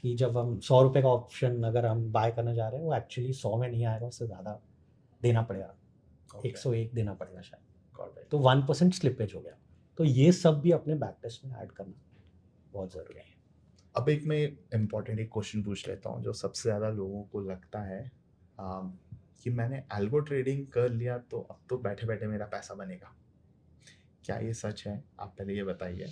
कि जब हम 100 रुपये का ऑप्शन अगर हम बाय करने जा रहे हैं वो एक्चुअली 100 में नहीं आएगा, उससे ज़्यादा देना पड़ेगा, 101 देना पड़ेगा शायद, तो 1% स्लिपेज हो गया। तो ये सब भी अपने बैक टेस्ट में ऐड करना बहुत ज़रूरी है। अब एक मैं इम्पॉर्टेंट एक क्वेश्चन पूछ लेता हूँ जो सबसे ज़्यादा लोगों को लगता है कि मैंने एल्गो ट्रेडिंग कर लिया तो अब तो बैठे बैठे मेरा पैसा बनेगा, क्या ये सच है? आप पहले ये बताइए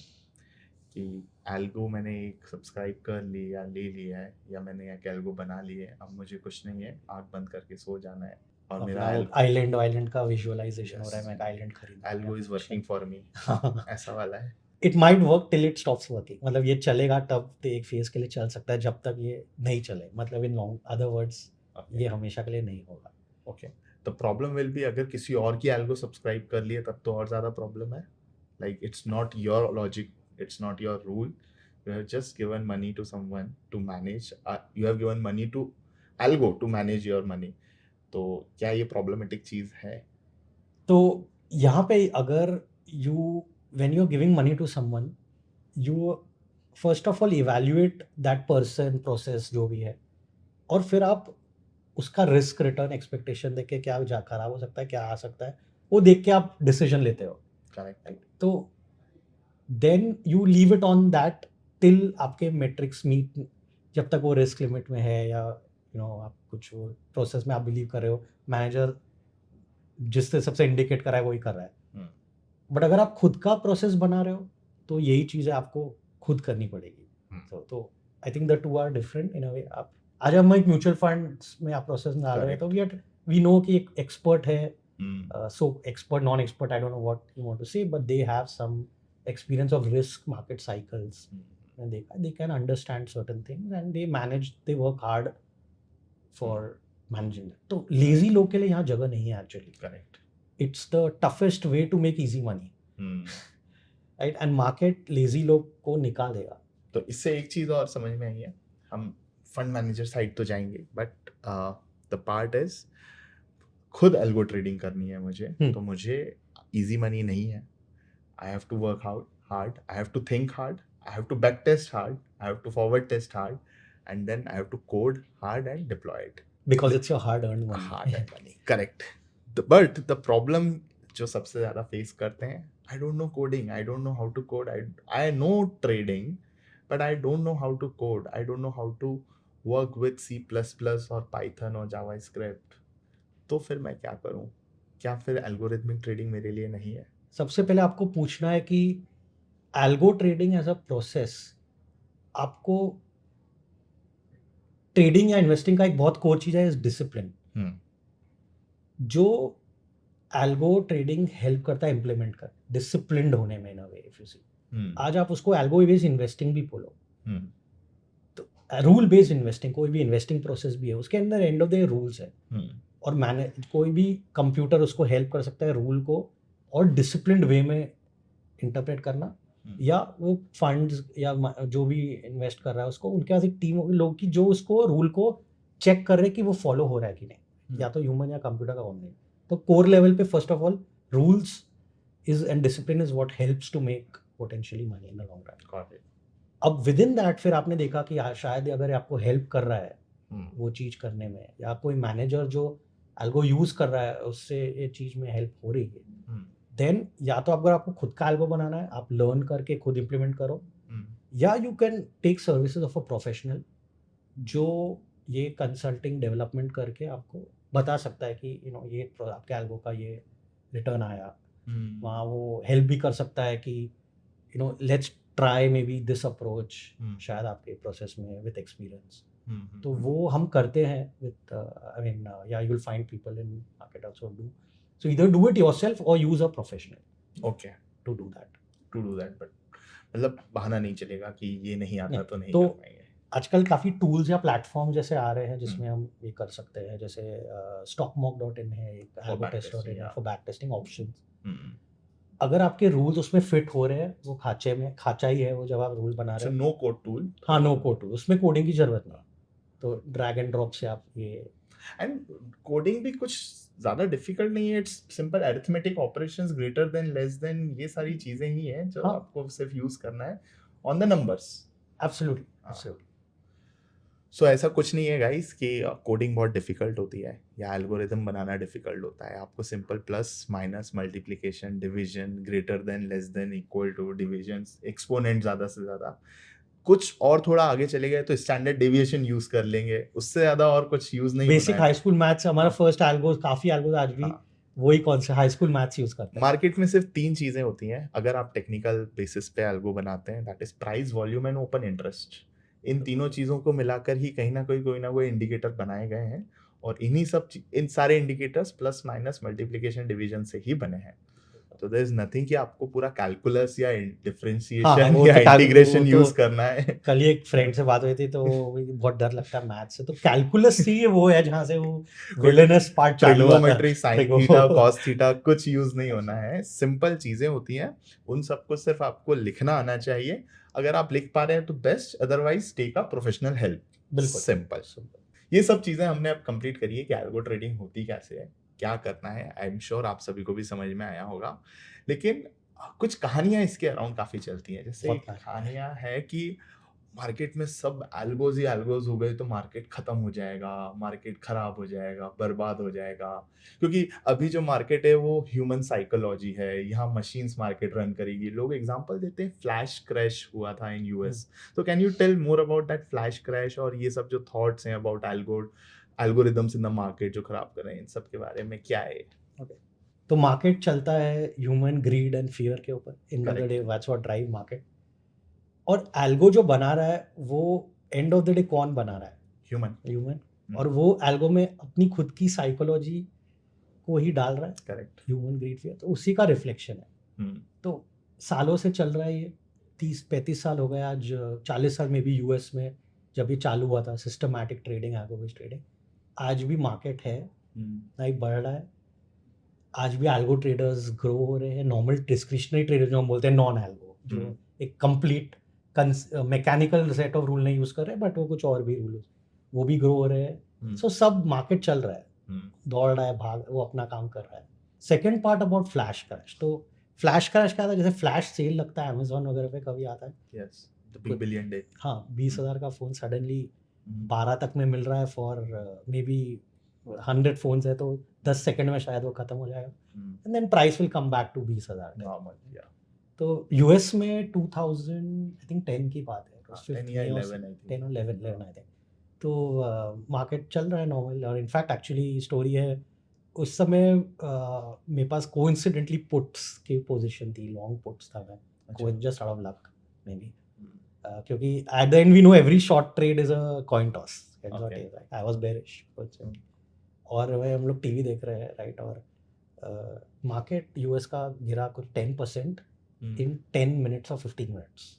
कि एल्गो मैंने एक सब्सक्राइब कर ली या ले लिया है, या मैंने एक एल्गो बना ली है, अब मुझे कुछ नहीं है, आँख बंद करके सो जाना है और मेरा आइलैंड का विजुअलाइजेशन हो रहा है, मैं आइलैंड खरीद, algo is working for me, ऐसा वाला है। It might work till it stops working, मतलब ये चलेगा तब तो एक फेज के लिए चल सकता है, जब तक ये नहीं चले, मतलब इन लॉन्ग अदर वर्ड्स ये हमेशा के लिए नहीं होगा। Okay, the problem will be अगर किसी और की एल्गो सब्सक्राइब कर लिए तब तो और ज़्यादा प्रॉब्लम है. Like it's not your logic, it's not your rule. You have just given money to someone to manage. You have given money to algo to manage your money. तो क्या ये problematic चीज़ है? तो यहाँ पे अगर when you're giving money to someone, you first of all evaluate that person, process जो भी है, और फिर आप उसका रिस्क रिटर्न एक्सपेक्टेशन देख के क्या खराब हो सकता है, क्या आ सकता है, वो देख के आप डिसीजन लेते हो. Correct. तो then you leave it on that till आपके मेट्रिक्स मीट, जब तक वो रिस्क लिमिट में है, या आप कुछ वो प्रोसेस में आप बिलीव कर रहे हो, मैनेजर जिससे सबसे इंडिकेट कर रहा है वही कर रहा है. बट अगर आप खुद का प्रोसेस बना रहे हो तो यही चीज़ें आपको खुद करनी पड़ेगी. तो I think the two are different in a way. आप आज हम एक म्यूचुअल फंड्स में आप प्रोसेस में डाल रहे हैं तो वी नो कि एक एक्सपर्ट है, so expert, non-expert, I don't know what you want to say, but they have some experience of risk market cycles, and they can understand certain things, and they work hard for managing that. तो lazy लोग के लिए यहाँ जगह नहीं है actually. Correct. It's the toughest way to make easy money. Right? And market lazy लोग को निकाल देगा. तो इससे एक चीज़ और समझ में आई है, हम फंड मैनेजर साइड तो जाएंगे, बट द पार्ट इज खुद एल्गो ट्रेडिंग करनी है मुझे, तो मुझे इजी मनी नहीं है. I have to work hard, I have to think hard, I have to back test hard, I have to forward test hard, and then I have to code hard and deploy it. Because it's your hard-earned money. Hard-earned money, correct. But the problem जो सबसे ज़्यादा face करते हैं, I don't know coding, I don't know how to code, I know trading, but I don't know how to code, I don't know how to work with C++ और Python और JavaScript. तो फिर मैं क्या करूँ? क्या फिर एल्गोरिथमिक ट्रेडिंग मेरे लिए नहीं है? सबसे पहले आपको पूछना है कि algo trading as a process, आपको ट्रेडिंग या इन्वेस्टिंग का एक बहुत कोर चीज़ है, इज डिसिप्लिन. जो एल्गो ट्रेडिंग हेल्प करता है इम्प्लीमेंट कर डिसिप्लिन्ड होने में, इन अ वे. इफ यू सी, आज आप उसको एल्गो बेस्ड इन्वेस्टिंग भी बोलो, तो रूल बेस्ड इन्वेस्टिंग, कोई भी इन्वेस्टिंग प्रोसेस भी है, उसके अंदर एंड ऑफ द रूल्स है, और कोई भी कंप्यूटर उसको हेल्प कर सकता है रूल को और डिसिप्लिन्ड वे में इंटरप्रेट करना. या वो फंड्स या जो भी इन्वेस्ट कर रहा है उसको, उनके पास एक टीम होगी लोग की जो उसको रूल को चेक कर रहे कि वो फॉलो हो रहा है कि नहीं, या तो ह्यूमन या कंप्यूटर का कौन नहीं. तो कोर लेवल पे first of all rules is and discipline is what helps to make potentially money in the long run. अब विद इन दैट फिर आपने देखा कि शायद अगर आपको हेल्प कर रहा है वो चीज़ करने में, या कोई मैनेजर जो एल्गो यूज़ कर रहा है उससे ये चीज़ में हेल्प हो रही है, देन या तो अगर आपको खुद का एल्गो बनाना है, आप लर्न करके खुद इम्प्लीमेंट करो, या you can take services of a professional जो ये कंसल्टिंग डेवलपमेंट करके आपको बता सकता है कि ये आपके एल्गो का ये रिटर्न आया. वहाँ वो हेल्प भी कर सकता है कि let's try may be this approach, शायद आपके प्रोसेस में विद एक्सपीरियंस. तो वो हम करते हैं विद आई मीन या you will find people in market also do. So either do it yourself or use a professional. Okay. To do that. But मतलब बहाना नहीं चलेगा कि ये नहीं आता तो नहीं तो कर पाएंगे. आजकल काफ़ी टूल्स या प्लेटफॉर्म जैसे आ रहे हैं जिसमें हम ये कर सकते हैं, जैसे stockmock.in है, एक algotest.in है फॉर बैक टेस्टिंग ऑप्शंस. अगर आपके रूल्स उसमें फिट हो रहे हैं, वो खाचा ही है वो जब आप रूल बना रहे हैं. No code tool. हाँ, नो कोड टूल, उसमें कोडिंग की जरूरत नहीं. तो ड्रैग एंड ड्रॉप से आप ये, एंड कोडिंग भी कुछ ज़्यादा डिफिकल्ट नहीं है. It's simple arithmetic operations, greater than, less then, ये सारी चीज़ें ही हैं जो आपको सिर्फ यूज़ करना है ऑन द नंबर्स. एब्सोल्युटली. सो ऐसा कुछ नहीं है गाइस कि कोडिंग बहुत डिफिकल्ट होती है या एल्गोरिथम बनाना डिफिकल्ट होता है. आपको simple plus minus multiplication, division, greater than, less than, equal to, divisions, exponent ज़्यादा से ज़्यादा, कुछ और थोड़ा आगे चले गए तो स्टैंडर्ड डेविएशन यूज कर लेंगे, उससे ज्यादा और कुछ यूज नहीं. बेसिक हाई स्कूल मैथ्स हमारा फर्स्ट एल्गो, काफी एल्गो आज भी वही कौन से हाई स्कूल मैथ्स यूज करते हैं. मार्केट में सिर्फ 3 चीजें होती हैं अगर आप टेक्निकल बेसिस पे एल्गो बनाते हैं, that is price, volume and open interest. इन तीनों चीजों को मिलाकर ही कहीं ना कोई इंडिकेटर बनाए गए हैं, और इन सारे indicators plus minus multiplication division से ही बने हैं. तो देयर इज नथिंग कि आपको पूरा कैलकुलस या हाँ डिफरेंशिएशन वो या तो इंटीग्रेशन वो यूज तो करना है। कल ही एक फ्रेंड से बात हुई थी तो बहुत डर लगता है मैथ से, तो कैलकुलस ही वो है जहाँ से वो कोई विलेनस पार्ट चालू होता है। Trigonometry, sine trigo theta, cos theta कुछ यूज नहीं होना है। सिंपल चीजें होती हैं, उन सबको सिर्फ आपको लिखना आना चाहिए। अगर आप लिख पा रहे हैं तो best, otherwise take a professional help. बिल्कुल सिंपल। ये सब चीजें हमने अब कंप्लीट करी है कि एल्गो ट्रेडिंग होती कैसे है, क्या करना है। आई एम श्योर आप सभी को भी समझ में आया होगा। लेकिन कुछ कहानियां इसके अराउंड काफी चलती हैं। जैसे बहुत कहानियां। कहानियां है कि मार्केट में सब एल्गोज ही एल्गोज हो गए तो मार्केट खत्म हो जाएगा, मार्केट खराब हो जाएगा, बर्बाद हो जाएगा। क्योंकि अभी जो मार्केट है वो ह्यूमन साइकोलॉजी है, यहाँ मशीन्स मार्केट रन करेगी। लोग एग्जांपल देते हैं, फ्लैश क्रैश हुआ था इन यूएस। तो can you tell more about that flash crash और ये सब जो थॉट्स हैं about algorithms in the market जो खराब कर रहे हैं, इन सब के बारे में क्या है? तो मार्केट चलता है ह्यूमन ग्रीड एंड फियर के ऊपर। In the Correct. Day that's what drive market. और एल्गो जो बना रहा है वो एंड ऑफ द डे कौन बना रहा है? ह्यूमन। और वो एल्गो में अपनी खुद की साइकोलॉजी को ही डाल रहा है। करेक्ट। ह्यूमन ग्रीड फियर तो उसी का रिफ्लेक्शन है। तो सालों से चल रहा है ये, 30-35 साल हो गए आज, 40 साल में भी यूएस में जब ये चालू हुआ था systematic trading, algo based trading. आज भी मार्केट है, नहीं बढ़ रहा है। आज भी एल्गो ट्रेडर्स ग्रो हो रहे हैं। नॉर्मल डिस्क्रिशनरी ट्रेडर जो हम बोलते हैं, नॉन एल्गो, जो एक complete mechanical set of rule नहीं यूज कर रहे बट वो कुछ और भी रूल, वो भी ग्रो हो रहे हैं। सो सब मार्केट चल रहा है, दौड़ रहा है, भाग, वो अपना काम कर रहा है। Second part about flash crash. तो फ्लैश क्रैश क्या था? जैसे फ्लैश सेल लगता है अमेजोन वगैरह पे, कभी आता है, yes, the big billion day. हाँ, 20,000 का फोन सडनली 12 तक में मिल रहा है फॉर मे बी 100 फोन्स है तो 10 सेकंड में शायद वो खत्म हो जाएगा and then price will come back to 20,000 normal. या तो यूएस में 2000 आई थिंक 10 की बात है, 10 या 11 आई 10 और 11 आई थिंक। तो मार्केट चल रहा है नॉर्मल। और इनफैक्ट एक्चुअली स्टोरी है, उस समय मेरे पास कोइंसिडेंटली पुट्स की पोजीशन थी, लॉन्ग पुट्स था मैं, just out of luck maybe, क्योंकि at the end we know every short trade is a coin toss. I was bearish. और वह हम लोग टीवी देख रहे हैं, राइट, और मार्केट यूएस का गिरा कुछ 10% इन 10 मिनट्स और 15 मिनट्स,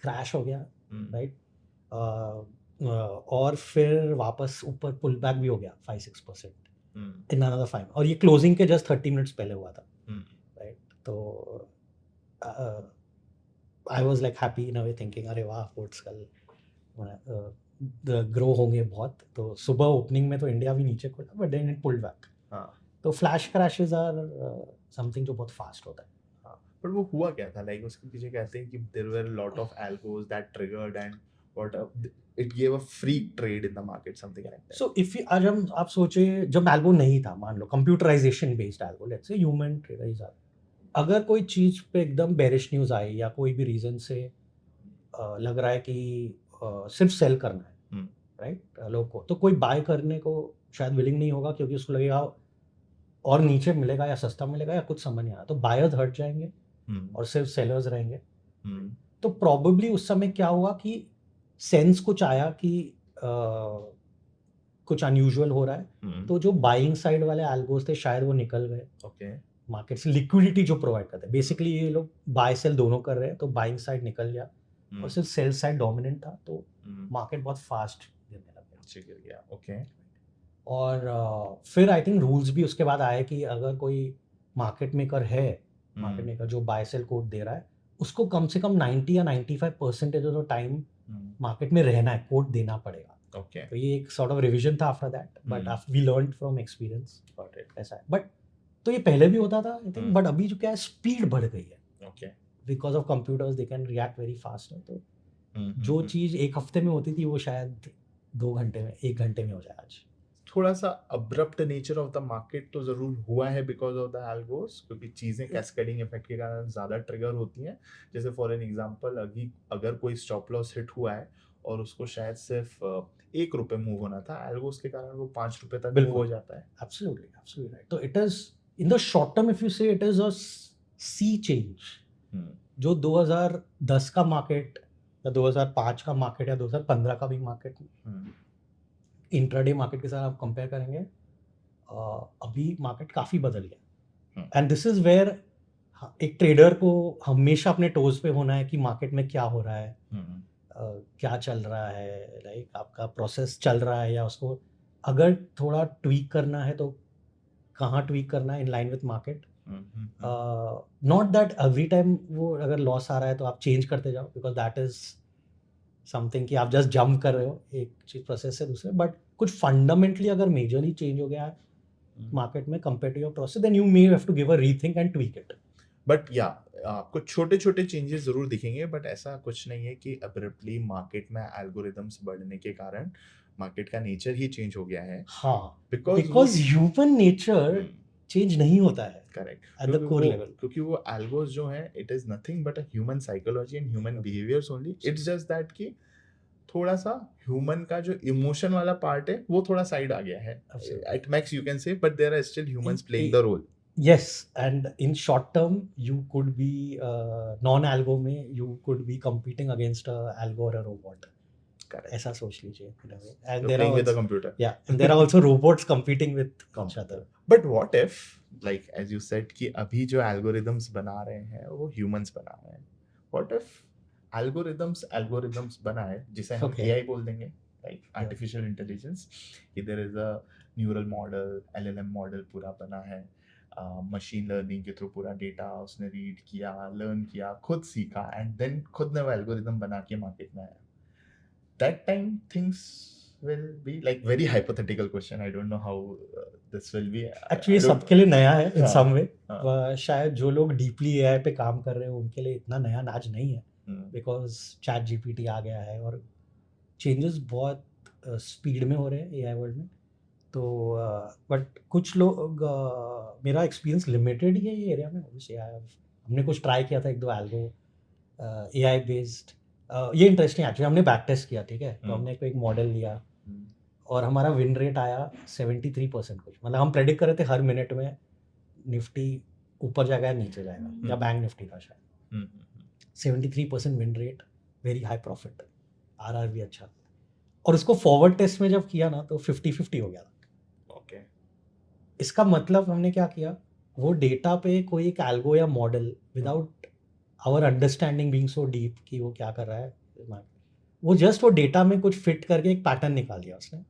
क्रैश हो गया, राइट। और फिर वापस ऊपर पुल बैक भी हो गया 5-6% इन अनदर 5, और ये क्लोजिंग के जस्ट 30 मिनट्स पहले हुआ था, राइट। तो I was like happy in a way, thinking अरे वाह, पुट्स कल ग्रो होंगे बहुत। तो सुबह ओपनिंग में तो इंडिया भी नीचे खुला but then it pulled back. तो फ्लैश क्रैशेस आर समथिंग जो बहुत फास्ट होता है। बट वो हुआ क्या था? लाइक उसके पीछे कहते हैं कि there were lot of algos that triggered and what it give a freak trade in the market, something like that. So if आज हम आप सोचे जब एल्गो नहीं था, मान लो computerisation based algo, let's say human traders, अगर कोई चीज पे एकदम बेरिश न्यूज आई या कोई भी रीजन से लग रहा है कि सिर्फ सेल करना है, राइट, लोग को, तो कोई बाय करने को शायद विलिंग नहीं होगा क्योंकि उसको लगेगा और नीचे मिलेगा या सस्ता मिलेगा या कुछ समझ नहीं आया, तो बायर्स हट जाएंगे और सिर्फ सेलर्स रहेंगे। तो प्रॉबेबली उस समय क्या हुआ कि सेंस कुछ आया कि कुछ अनयूजुअल हो रहा है, तो जो बाइंग साइड वाले एल्गोस थे शायद वो निकल गए मार्केट से। लिक्विडिटी जो प्रोवाइड करते हैं, बेसिकली ये लोग बाय सेल दोनों कर रहे हैं, तो बाइंग साइड निकल गया और सिर्फ सेल साइड डोमिनेंट था, तो मार्केट बहुत फास्ट गिर गया। और फिर आई थिंक रूल्स भी उसके बाद आए कि अगर कोई मार्केट मेकर है, मार्केट मेकर जो बाय सेल कोड दे रहा है, उसको कम से कम 90 या 95% ऑफ द टाइम मार्केट में रहना है, कोड देना पड़ेगा। तो ये एक सॉर्ट ऑफ रिविजन था after that, but we learned from experience ऐसा है। बट तो ये पहले भी होता था आई थिंक, बट अभी जो क्या है, स्पीड बढ़ गई है because of computers, they can react very fast. तो जो चीज़ एक हफ्ते में होती थी वो शायद 2 घंटे में, 1 घंटे में हो जाए आज। थोड़ा सा abrupt nature of the market तो जरूर हुआ है बिकॉज ऑफ द एल्गोस, क्योंकि चीजें कैस्केडिंग इफेक्ट के कारण ज्यादा ट्रिगर होती हैं। जैसे फॉर एन एग्जांपल, अगर कोई स्टॉप लॉस हिट हुआ है और उसको शायद सिर्फ 1 रुपए मूव होना था, एल्गोस के कारण वो 5 रुपए तक मूव हो जाता है। Absolutely right. तो it is in the short term, if you say, it is a sea change. जो 2010 का मार्केट या 2005 का मार्केट या 2015 का भी मार्केट, इंट्राडे मार्केट के साथ आप कंपेयर करेंगे, अभी मार्केट काफ़ी बदल गया। एंड दिस इज वेयर एक ट्रेडर को हमेशा अपने टोज पे होना है कि मार्केट में क्या हो रहा है, क्या चल रहा है, लाइक आपका प्रोसेस चल रहा है या उसको अगर थोड़ा ट्वीक करना है तो कहाँ ट्वीक करना है in line with market. Not that every time वो अगर लॉस आ रहा है तो आप चेंज करते जाओ, बिकॉज दैट इज समथिंग कि आप जस्ट जंप कर रहे हो एक चीज प्रोसेस से दूसरे. बट कुछ फंडामेंटली अगर मेजरली चेंज हो गया है मार्केट में compare to your process, then you may have to give a rethink and tweak it. But या आपको छोटे छोटे चेंजेस जरूर दिखेंगे, बट ऐसा कुछ नहीं है कि अब्रप्टली मार्केट में एल्गोरिदम्स बढ़ने के कारण मार्केट का नेचर ही चेंज हो गया है. हाँ, because because human nature change नहीं होता है correct, at the core level. क्योंकि वो एल्गोस जो है it is nothing but a human psychology and human behaviours only. It's just that कि थोड़ा सा ह्यूमन का जो इमोशन वाला पार्ट है वो थोड़ा साइड आ गया है. Absolutely. At max you can say, but there are still humans playing the role. Yes, and in short term, you could be non-algo में you could be competing against a algo or a robot. Correct. ऐसा सोच लीजिए. in a way. And You're there are playing with the also, computer. yeah, and there are also robots competing with each other. But what if, like as you said, कि अभी जो algorithms बना रहे हैं वो humans बना रहे हैं. What if algorithms बनाए जिसे हम Okay. AI बोल देंगे, like artificial intelligence, कि there is a neural model, LLM model पूरा बना है, मशीन लर्निंग के थ्रू पूरा डेटा उसने रीड किया, लर्न किया, खुद सीखा, एंड देन खुद ने वो एल्गोरिदम बना के मार्केट में आया. That time things will be like very hypothetical question. I don't know how this will be. Actually ये I don't- सबके लिए नया है in हाँ, some way. हाँ. शायद जो लोग डीपली AI पे काम कर रहे हैं उनके लिए इतना नया नाज नहीं है, बिकॉज चैट जीपीटी आ गया है और चेंजेस बहुत स्पीड में हो रहे हैं AI वर्ल्ड में. तो बट कुछ लोग मेरा एक्सपीरियंस लिमिटेड ही है ये एरिया में. हमने कुछ ट्राई किया था एक दो एल्गो AI बेस्ड. ये इंटरेस्टिंग एक्चुअली. हमने बैक टेस्ट किया, ठीक है. तो हमने एक मॉडल लिया और हमारा विन रेट आया 73% कुछ. मतलब हम प्रेडिक्ट कर रहे थे हर मिनट में निफ्टी ऊपर जाएगा या नीचे जाएगा, या बैंक निफ्टी था शायद. 73% win rate, very high profit, RR भी अच्छा. और उसको फॉरवर्ड टेस्ट में जब किया ना तो 50-50 हो गया था. इसका मतलब हमने क्या किया, वो डेटा पे कोई एक एल्गो या model without our understanding being so deep कि वो क्या कर रहा है, वो जस्ट वो डेटा में कुछ फिट करके एक पैटर्न निकाल दिया उसने,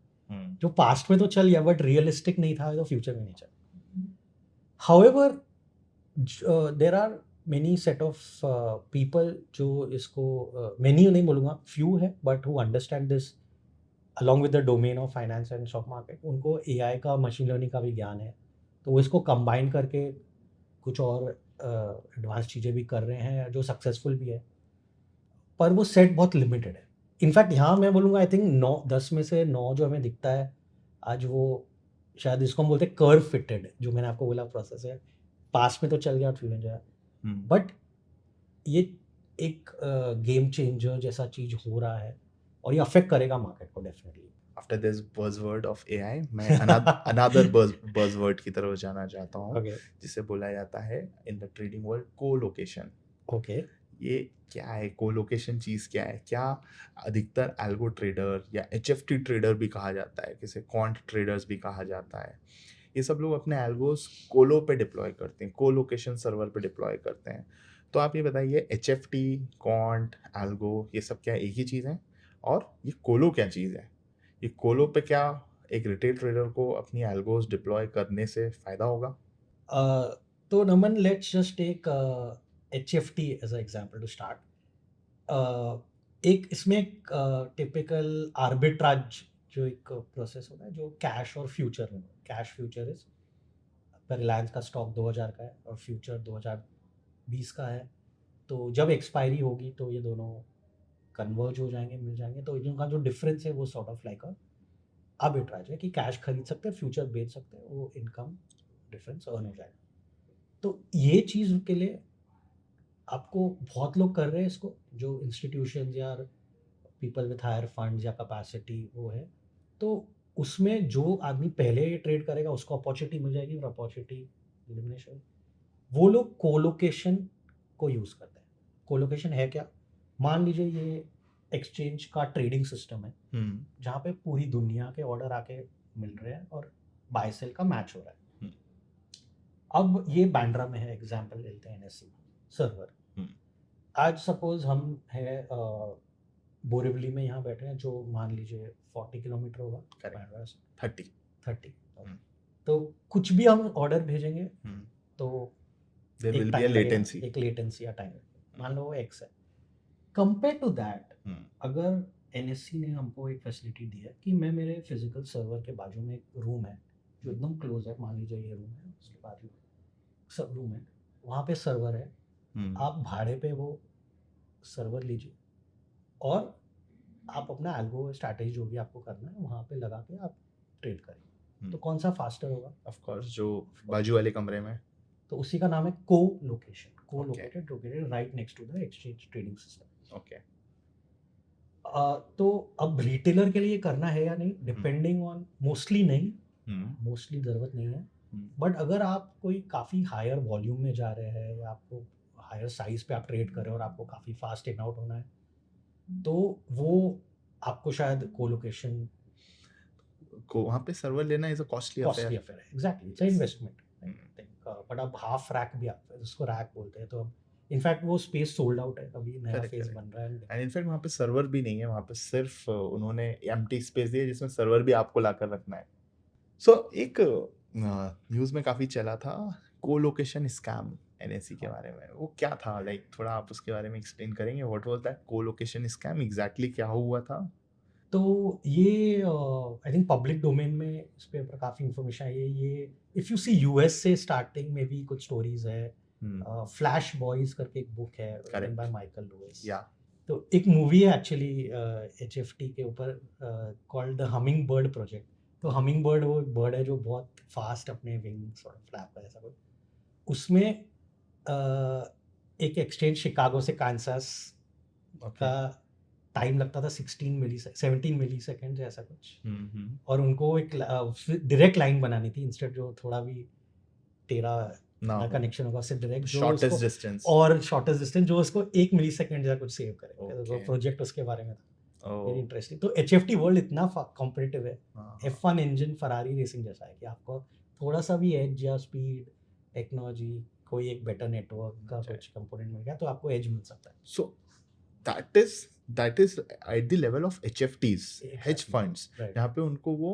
जो पास्ट में तो चल गया बट रियलिस्टिक नहीं था, तो फ्यूचर में नहीं चल. However there are many set of people जो इसको मेनी नहीं बोलूँगा, फ्यू है, but who understand this along with the domain of finance and stock market. उनको AI का, मशीन लर्निंग का भी ज्ञान है, तो वो इसको कंबाइन करके कुछ और एडवांस चीज़ें भी कर रहे हैं जो सक्सेसफुल भी है. पर वो सेट बहुत लिमिटेड है. इनफैक्ट यहाँ मैं बोलूँगा आई थिंक 9-10 में से 9 जो हमें दिखता है आज, वो शायद इसको हम बोलते हैं कर्व फिटेड, जो मैंने आपको बोला प्रोसेस है. पास्ट में तो चल गया, फ्यूजन जाए, बट ये एक गेम चेंजर जैसा चीज़ हो रहा है और ये अफेक्ट करेगा मार्केट को definitely. After this buzzword of AI, मैं another buzzword की तरफ जाना चाहता हूँ, Okay. जिसे बोला जाता है in the trading world co-location. Okay. ये क्या है co-location चीज़ क्या है? क्या अधिकतर एल्गो ट्रेडर या HFT ट्रेडर भी कहा जाता है, किसे क्वांट ट्रेडर्स भी कहा जाता है, ये सब लोग अपने एल्गोस कोलो पे डिप्लॉय करते हैं, co-location सर्वर पे डिप्लॉय करते हैं. तो आप ये बताइए, HFT, क्वांट, एल्गो, ये सब क्या एक ही चीज़ है? और ये कोलो क्या चीज़ है? ये कोलो पे क्या एक रिटेल ट्रेडर को अपनी एल्गोस डिप्लॉय करने से फ़ायदा होगा? तो Naman, let's just take HFT as a example to start. एक इसमें एक टिपिकल आर्बिट्राज जो एक प्रोसेस होता है, जो कैश और फ्यूचर में. कैश फ्यूचर इज रिलायंस का स्टॉक 2000 का है और फ्यूचर 2020 का है. तो जब एक्सपायरी होगी तो ये दोनों कन्वर्ज हो जाएंगे, मिल जाएंगे. तो इनका जो डिफरेंस है वो sort of like a arbitrage है कि कैश खरीद सकते हैं, फ्यूचर बेच सकते हैं, वो इनकम डिफरेंस अर्न हो जाएगा. तो ये चीज़ के लिए आपको बहुत लोग कर रहे हैं इसको, जो इंस्टीट्यूशन या पीपल विथ हायर फंड्स या कैपेसिटी वो है. तो उसमें जो आदमी पहले ट्रेड करेगा उसको अपॉर्चुनिटी मिल जाएगी, और अपॉर्चुनिटी एलिमिनेशन. वो लोग कोलोकेशन को यूज़ करते हैं. कोलोकेशन है क्या? मान लीजिए ये एक्सचेंज का ट्रेडिंग सिस्टम है जहाँ पे पूरी दुनिया के ऑर्डर आके मिल रहे हैं और बाय सेल का मैच हो रहा है. अब ये बांद्रा में है, एग्जांपल लेते हैं एनएससी सर्वर। हम्म, आज सपोज हम है बोरिवली में यहाँ बैठे हैं, जो मान लीजिए 40 किलोमीटर होगा Correct. बांद्रा से, 30. 30। हम्म, तो कुछ भी हम ऑर्डर भेजेंगे हम्म, तो there एक will be a टाइम लगेगा, latency. एक लेटेंसी या टाइम, मान लो वो एक्स है। कंपेयर टू दैट, हम्म, अगर एनएससी ने हमको एक फैसिलिटी दी है कि मैं मेरे फिजिकल सर्वर के बाजू में एक रूम है जो एकदम क्लोज है, मान लीजिए ये रूम है, उसके बाजू सब रूम है, वहाँ पे सर्वर है, हम्म, आप भाड़े पे वो सर्वर लीजिए और आप अपना एल्गो स्ट्रैटेजी जो भी आपको करना है वहाँ पे लगा के आप ट्रेड करें। हम्म, तो कौन सा फास्टर होगा? of course, जो बाजू वाले कमरे में. तो उसी का नाम है को लोकेशन, को Okay. Located right next to the exchange trading system. Okay. तो अब रिटेलर के लिए करना है या नहीं, डिपेंडिंग ऑन, मोस्टली नहीं, हम्म, मोस्टली ज़रूरत नहीं है। हम्म, बट अगर आप कोई काफ़ी हायर वॉल्यूम में जा रहे हैं या आपको हायर साइज पे आप ट्रेड कर रहे हो और आपको काफ़ी फास्ट इन आउट होना है, तो वो आपको शायद कोलोकेशन को वहाँ पे सर्वर लेना is a costly costly affair. Affair है। Exactly, it's investment I think. But अब हाफ रैक भी आता है, उसको रैक बोलते हैं। तो अब इनफैक्ट वो स्पेस सोल्ड आउट है, अभी नया Correct, फेज correct. बन रहा है। एंड इनफैक्ट वहाँ पे सर्वर भी नहीं है, वहाँ पे सिर्फ उन्होंने एम्प्टी स्पेस दिया जिसमें सर्वर भी आपको लाकर रखना है. सो एक न्यूज़ में काफ़ी चला था कोलोकेशन स्कैम एनएससी के बारे में. वो क्या था, लाइक थोड़ा आप उसके बारे में एक्सप्लेन करेंगे? What was that colocation scam, exactly क्या हुआ था? तो ये आई थिंक पब्लिक डोमेन में इस पे ऊपर काफ़ी इन्फॉर्मेशन आई है। ये इफ़ यू सी यूएस से स्टार्टिंग में भी कुछ स्टोरीज है। फ्लैश बॉयज करके एक बुक है Correct. By Michael Louis. या तो एक मूवी है एक्चुअली एचएफटी के ऊपर called the humming bird project. तो हमिंग बर्ड वो बर्ड है जो बहुत फास्ट अपने विंग्स और फ्लैप कर ऐसा कुछ। उसमें एक एक्सचेंज शिकागो से कांसास ओके. का टाइम लगता था 17 मिली सेकेंड ऐसा कुछ। और उनको एक डायरेक्ट लाइन बनानी थी, इंस्टेड जो थोड़ा भी टेरा ना कनेक्शन होगा उससे डायरेक्ट जो शॉर्टेस्ट उसको, डिस्टेंस. और शॉर्टेस्ट डिस्टेंस जो उसको 1 मिली सेकेंड या कुछ सेव करे। तो वो Okay. प्रोजेक्ट उसके बारे में था, वेरी ओह. इंटरेस्टिंग। तो एचएफटी वर्ल्ड इतना कॉम्पिटिटिव है, हाँ, F1 इंजन फरारी रेसिंग जैसा है कि आपको थोड़ा सा भी एज या स्पीड टेक्नोलॉजी कोई एक बेटर नेटवर्क का अच्छा. कुछ कंपोनेंट मिल गया तो आपको एज मिल सकता है। So that is at the level of HFTs, hedge Exactly. funds, Right. जहाँ पे उनको वो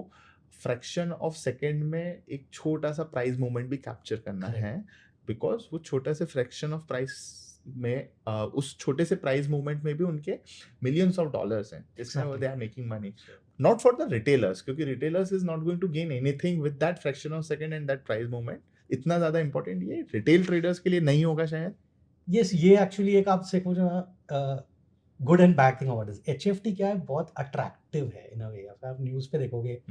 फ्रैक्शन ऑफ सेकेंड में एक छोटा सा प्राइस मूवमेंट भी कैप्चर करना Correct. है, बिकॉज वो छोटा से फ्रैक्शन ऑफ प्राइस में उस छोटे से प्राइस मूवमेंट में भी उनके मिलियंस ऑफ डॉलर्स हैं जिसमें वो Exactly. They are making money. Not for the retailers, क्योंकि retailers is not going to gain anything with that fraction of second and that price movement. इतना ज्यादा इंपॉर्टेंट ये रिटेल ट्रेडर्स के लिए नहीं होगा शायद. यस, ये एक्चुअली एक आपसे कुछ good and bad thing about this. HFT क्या है, बहुत अट्रैक्टिव है इन अ वे। आप न्यूज़ पे देखोगे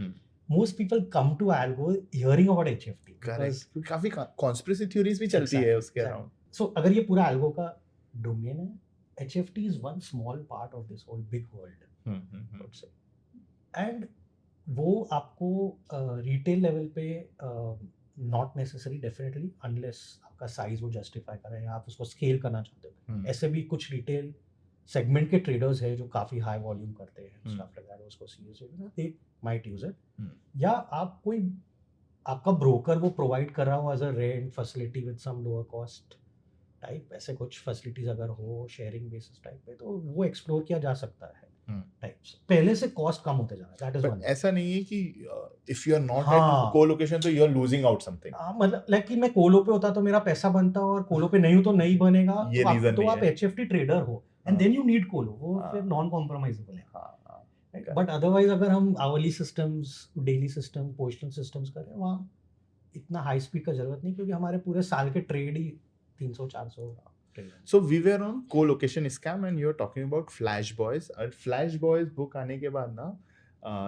most people come to algo hearing about HFT. Correct, काफी कॉन्स्पिरेसी थ्योरीज भी चलती है उसके अराउंड. सो अगर ये पूरा एल्गो का डोमेन है, HFT is one small part of this whole big world. And वो आपको रिटेल लेवल पे नॉट नेसेसरी, डेफिनेटली अनलेस आपका साइज वो जस्टिफाई करे या आप उसको स्केल करना चाहते हो। ऐसे भी कुछ रिटेल सेगमेंट के ट्रेडर्स हैं जो काफ़ी हाई वॉल्यूम करते हैं, स्टफ लाइक दैट, उसको seriously they might use it. या आप कोई आपका ब्रोकर वो प्रोवाइड कर रहा हो as a rent facility with some lower cost type, ऐसे कुछ फैसिलिटीज अगर हो शेयरिंग बेसिस टाइप पे, तो वो एक्सप्लोर किया जा सकता है टाइप्स। पहले से कॉस्ट कम होते जा रहा है, दैट इज वन। ऐसा नहीं है कि इफ यू आर नॉट हाँ. एट कोलोकेशन तो you are losing out something. मतलब लाइक कि मैं कोलो पे होता तो मेरा पैसा बनता और कोलो पे नहीं हूं तो नहीं बनेगा। ये तो reason आप, तो नहीं आप है. एचएफटी ट्रेडर हो एंड देन यू नीड कोलो, वो फिर नॉन कॉम्प्रोमाइजेबल है। बट अदरवाइज अगर हम hourly systems, daily system, postal systems करें, वहाँ इतना हाई स्पीड का जरूरत नहीं, क्योंकि हमारे पूरे साल के ट्रेड ही 300-400 ट्रेड है। So we were on co-location scam and you're talking about Flash Boys. और Flash Boys बुक आने के बाद ना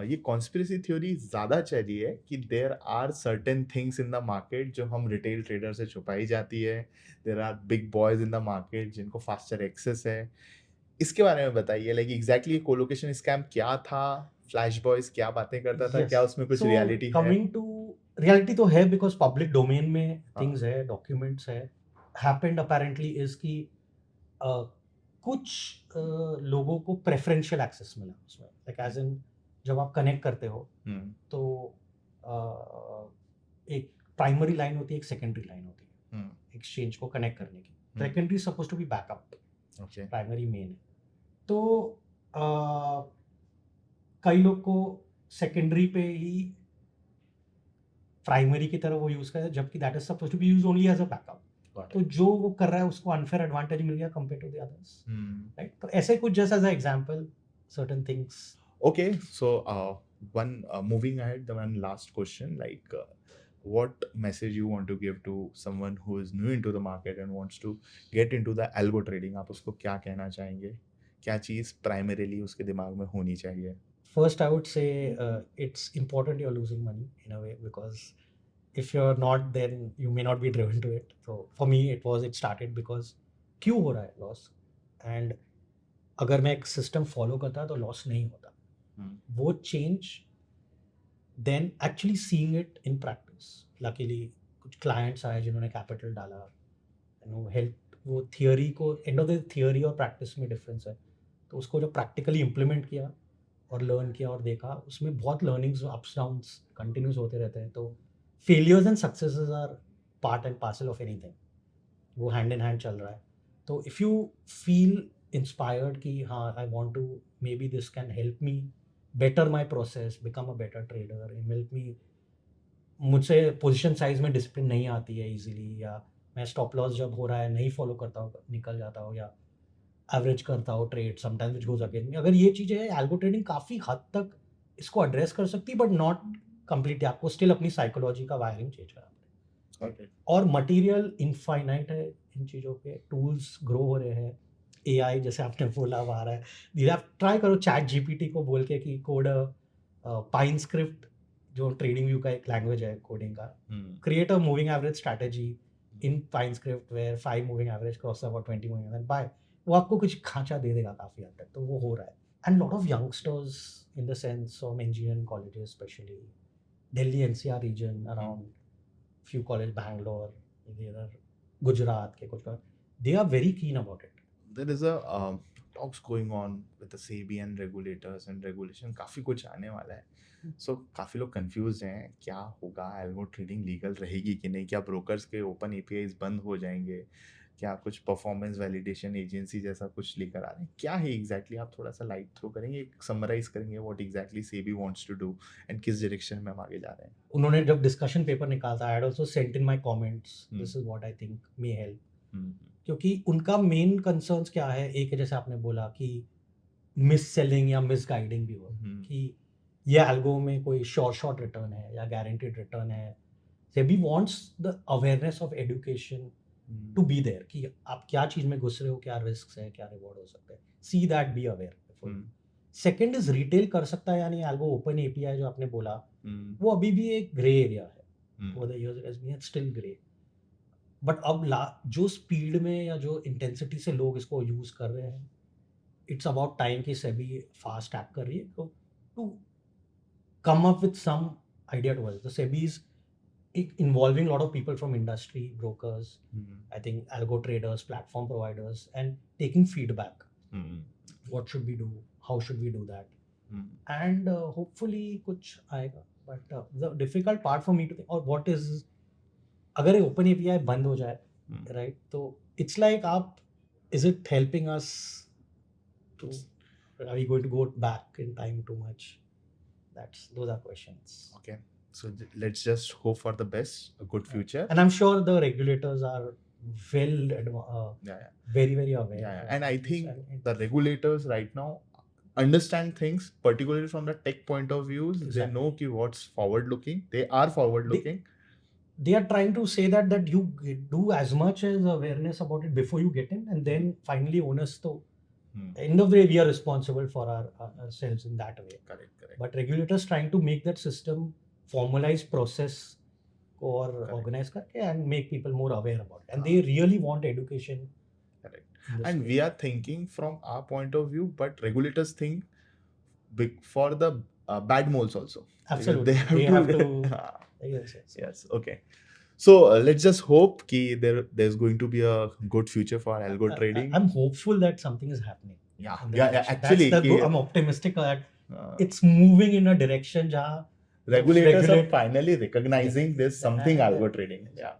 ये कॉन्स्पिरेसी थ्योरी ज़्यादा चली है कि there are certain things in the market जो हम रिटेल ट्रेडर से छुपाई जाती है. There are big boys in the market जिनको फास्टर एक्सेस है. इसके बारे में बताइए, लाइक एग्जैक्टली कोलोकेशन स्कैम क्या था, फ्लैश बॉयज क्या बातें करता था, क्या उसमें कुछ रियलिटी है? कमिंग टू रियलिटी तो है, बिकॉज पब्लिक डोमेन में थिंग्स है, डॉक्यूमेंट्स है। हैपेंड अपैरेंटली इज कि कुछ लोगों को प्रेफरेंशियल एक्सेस मिला उसमें, लाइक एज इन जब आप कनेक्ट करते हो तो एक प्राइमरी लाइन होती है, एक सेकेंडरी लाइन होती है हम्म, एक्सचेंज को कनेक्ट करने की. Secondary suppose to be backup, okay. Primary main है. तो कई लोग को सेकेंडरी पे ही प्राइमरी की तरह वो यूज करते हैं, जबकि that is suppose to be use only as a backup. Got तो it. जो वो कर रहा है उसको अनफेयर एडवांटेज मिल गया compare to the others, right. तो ऐसे कुछ जैसा as example certain things. Okay, so moving ahead, the one last question, like what message you want to give to someone who is new into the market and wants to get into the algo trading? आप उसको क्या कहना चाहेंगे? क्या चीज़ primarily उसके दिमाग में होनी चाहिए? First, I would say it's important you're losing money in a way, because if you're not, then you may not be driven to it. So for me, it started because क्यों हो रहा है loss, and अगर मैं एक system follow करता तो loss नहीं होता. वो change then actually seeing it in practice. Luckily कुछ क्लाइंट्स आए जिन्होंने कैपिटल डाला, हेल्प. वो थियोरी को, एंड ऑफ द थियोरी और प्रैक्टिस में डिफरेंस है. तो उसको जब प्रैक्टिकली इम्प्लीमेंट किया और लर्न किया और देखा, उसमें बहुत लर्निंग्स, अप्स डाउन्स कंटिन्यूस होते रहते हैं. तो failures and successes are part and parcel of anything. वो हैंड इन हैंड चल रहा है. तो इफ़ यू फील इंस्पायर्ड कि हाँ, I want to, maybe this can help me better my process, become a better trader, help me. मुझसे position size में discipline नहीं आती है ईजिली, या मैं स्टॉप लॉस जब हो रहा है नहीं फॉलो करता हूँ, निकल जाता हूँ, या एवरेज करता हो trade sometimes which goes against me. अगर ये चीज़ें हैं, एल्गो ट्रेडिंग काफ़ी हद तक इसको एड्रेस कर सकती है, बट नॉट कम्प्लीटली. आपको स्टिल अपनी साइकोलॉजी का वायरिंग चेंज करना पड़ेगा. Okay. और मटेरियल इनफाइनाइट है इन चीज़ों पे. टूल्स ग्रो हो रहे हैं, एआई जैसे आपने बोला आ रहा है. धीरे आप ट्राई करो चैट जीपीटी को बोल के कि कोड पाइन स्क्रिप्ट, जो ट्रेडिंग व्यू का एक लैंग्वेज है कोडिंग का, create a moving average strategy in pine script where 5 moving average cross about 20 moving and buy. वो आपको कुछ खांचा दे देगा काफ़ी हद तक. तो वो हो रहा है. And lot of youngsters in the sense of engineering colleges, specially Delhi NCR region, around few college, Bangalore, there are Gujarat के कुछ, they are very keen about it. There is a talks going on with the SEBI and regulators and regulation. काफ़ी कुछ आने वाला है. So काफ़ी लोग confused हैं, क्या होगा, algo trading legal रहेगी कि नहीं, क्या brokers के open APIs बंद हो जाएंगे, क्या कुछ परफॉर्मेंस वैलिडेशन एजेंसी जैसा कुछ लेकर आ रहे हैं, क्या है एग्जैक्टली? आप थोड़ा सा लाइट थ्रो करेंगे, समराइज करेंगे what exactly SEBI wants to do and किस डायरेक्शन में हम आगे जा रहे हैं? उन्होंने जब डिस्कशन पेपर निकाला था, I had also sent in my comments, this is what I think may help. क्योंकि उनका मेन कंसर्न्स क्या है, एक है जैसे आपने बोला कि मिस सेलिंग या मिस गाइडिंग भी हो, कि ये एल्गो में कोई शॉर्ट रिटर्न है या गारंटीड रिटर्न है. SEBI wants the awareness of education to be there, कि आप क्या चीज़ में घुस रहे हो, क्या रिस्क है, क्या रिवॉर्ड हो सकता है. See that, be aware. Second is retail कर सकता है या नहीं एल्गो. ओपन एपीआई जो आपने बोला, वो अभी भी एक ग्रे एरिया है. Over the years it has been still grey. But अब जो स्पीड में या जो इंटेंसिटी से लोग इसको यूज़ कर रहे हैं, इट्स अबाउट टाइम कि सेबी फास्ट एक्ट कर रही है to come up with some idea towards. The SEBI is involving a lot of people from industry, brokers, I think algo traders, platform providers, and taking feedback. What should we do? How should we do that? And hopefully kuch aayega. But the difficult part for me to think, or what is, agar open API band ho jaye, right? So it's like is it helping us to, are we going to go back in time too much? Those are questions. Okay. So let's just hope for the best, a good future. And I'm sure the regulators are very, very aware. Yeah. And I think the regulators right now understand things, particularly from the tech point of view. Exactly. They know ki what's forward looking. They are forward looking. They are trying to say that you do as much as awareness about it before you get in, and then finally onus to end of the day we are responsible for ourselves in that way. Correct. But regulators trying to make that system formalize process or organize करके and make people more aware about it. And they really want education. Correct. And we are thinking from our point of view, but regulators think big for the bad moles also. Absolutely. They have to yes. Okay. So let's just hope कि there's going to be a good future for algo trading. I'm hopeful that something is happening. Yeah. Actually, I'm optimistic that it's moving in a direction जहाँ Regulators are Regulate- finally recognizing this something Yeah. algo trading. Yeah.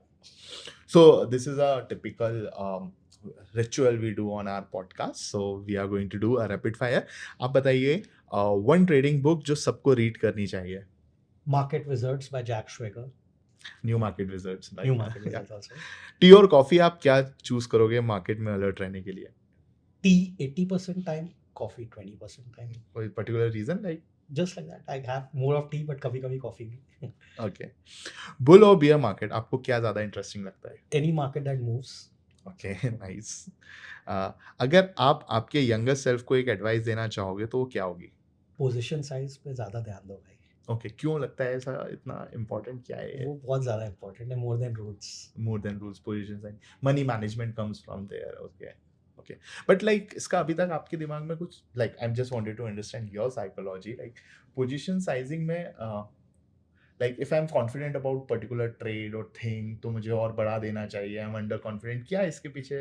So this is a typical ritual we do on our podcast. So we are going to do a rapid fire. आप बताइए one trading book जो सबको read करनी चाहिए. Market Wizards by Jack Schwager. New Market Wizards. New Market Wizards also. T और coffee आप क्या choose करोगे मार्केट में अलर्ट रहने के लिए? Tea 80% time, coffee 20% time. कोई particular reason like? Just like that. I have more of tea, but कभी-कभी coffee भी. ओके. बुल और बियर मार्केट आपको क्या ज्यादा इंटरेस्टिंग लगता है? Any market that moves. Okay, nice. अगर आप आपके यंगर सेल्फ को एक एडवाइस देना चाहोगे तो वो क्या होगी? Position size पे ज़्यादा ध्यान दो भाई. ओके, क्यों लगता है ऐसा? इतना इम्पोर्टेंट क्या है? वो बहुत ज़्यादा important है, more than rules. More than rules, positions and money management comes from there. Okay, but like इसका अभी तक आपके दिमाग में कुछ like I'm just wanted to understand your psychology, like position sizing में like if I'm confident about particular trade or thing तो मुझे और बढ़ा देना चाहिए, I'm under confident, क्या इसके पीछे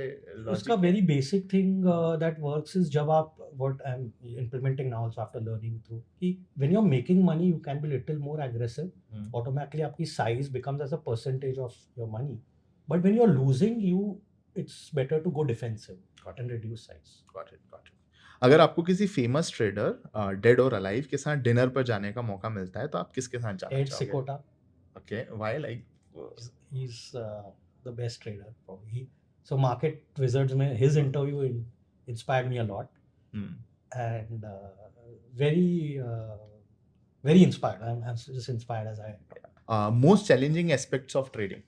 उसका logic? very basic thing that works is जब आप what I'm implementing now also after learning through कि when you're making money you can be little more aggressive. Hmm. Automatically आपकी size becomes as a percentage of your money. But when you're losing, it's better to go defensive and reduce size. Got it. अगर आपको किसी famous trader dead और alive के साथ dinner पर जाने का मौका मिलता है तो आप किसके साथ जाना Ed चाहोगे? Sikota, Okay, why like he's the best trader probably. So Market Wizards में his interview inspired me a lot hmm. and very very inspired. I'm just inspired as I Most challenging aspects of trading?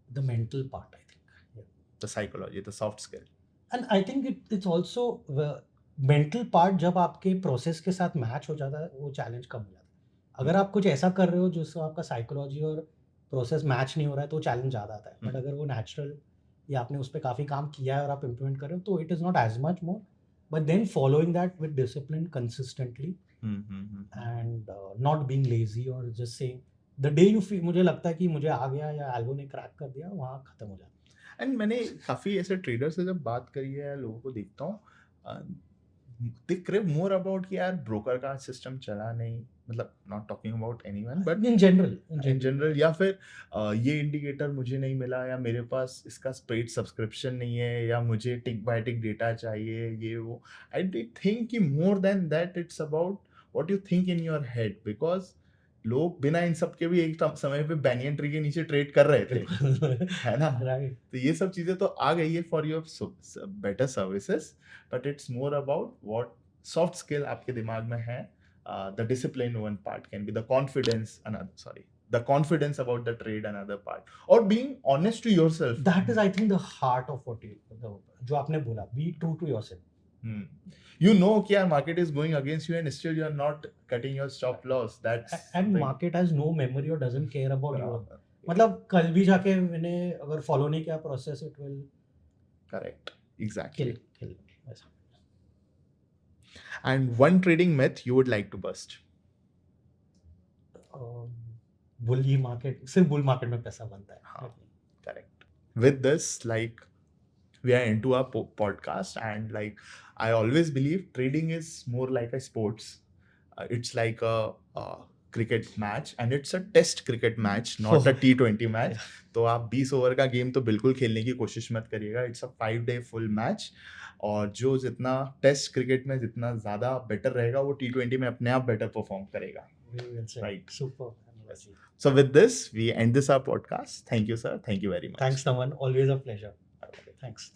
the mental part I think. Yeah. The psychology, the soft skill. And I think it's also mental part जब आपके process के साथ match हो जाता है वो challenge कम हो जाता है. अगर आप कुछ ऐसा कर रहे हो जिससे आपका साइकोलॉजी और प्रोसेस मैच नहीं हो रहा है तो चैलेंज ज़्यादा आता है. बट अगर वो नेचुरल या आपने उस पर काफ़ी काम किया है और आप इम्प्लीमेंट कर रहे हो तो it is not as much more but then following that with discipline consistently and not being lazy और just saying the day you feel मुझे लगता है कि मुझे आ गया या एल्गो ने क्रैक कर दिया वहाँ ख़त्म हो जाता है. एंड मैंने काफ़ी ऐसे ट्रेडर से जब बात करी है लोगों को देखता हूँ दे क्रेव मोर अबाउट कि यार ब्रोकर का सिस्टम चला नहीं, मतलब not talking about anyone but in general in general, या फिर ये इंडिकेटर मुझे नहीं मिला या मेरे पास इसका पेड सब्सक्रिप्शन नहीं है या मुझे टिक बाय टिक डेटा चाहिए ये वो. आई थिंक कि more than that it's about what you think in your head, because लोग बिना इन सब के भी एक समय पे बैनियन ट्री के नीचे ट्रेड कर रहे थे, है ना? राइट. तो ये सब चीजें तो आ गई है for your better services, but it's more about what soft skill आपके दिमाग में है. The discipline one part can be the confidence the confidence about the trade another part, or being honest to yourself. That is I think the heart of what जो आपने बोला, be true to yourself. You know कि यार market is going against you and still you are not cutting your stop loss. That's and market has no memory or doesn't care about you. मतलब कल भी जाके मैंने अगर follow नहीं किया process it will correct exactly kill. And one trading myth you would like to bust? Bully market, सिर्फ bull market में पैसा बनता है. हाँ, correct. With this, like we are into our podcast, and like I always believe trading is more like a sports. It's like a cricket match, and it's a test cricket match, not a T20 match. तो आप 20 over का game तो बिल्कुल खेलने की कोशिश मत करिएगा. It's a 5-day full match, और जो जितना टेस्ट क्रिकेट में जितना ज़्यादा बेटर रहेगा वो T20 में अपने आप बेटर परफॉर्म करेगा. Right. Super. So with this, we end this our podcast. Thank you, sir. Thank you very much. Thanks, Naman. Always a pleasure. Thanks.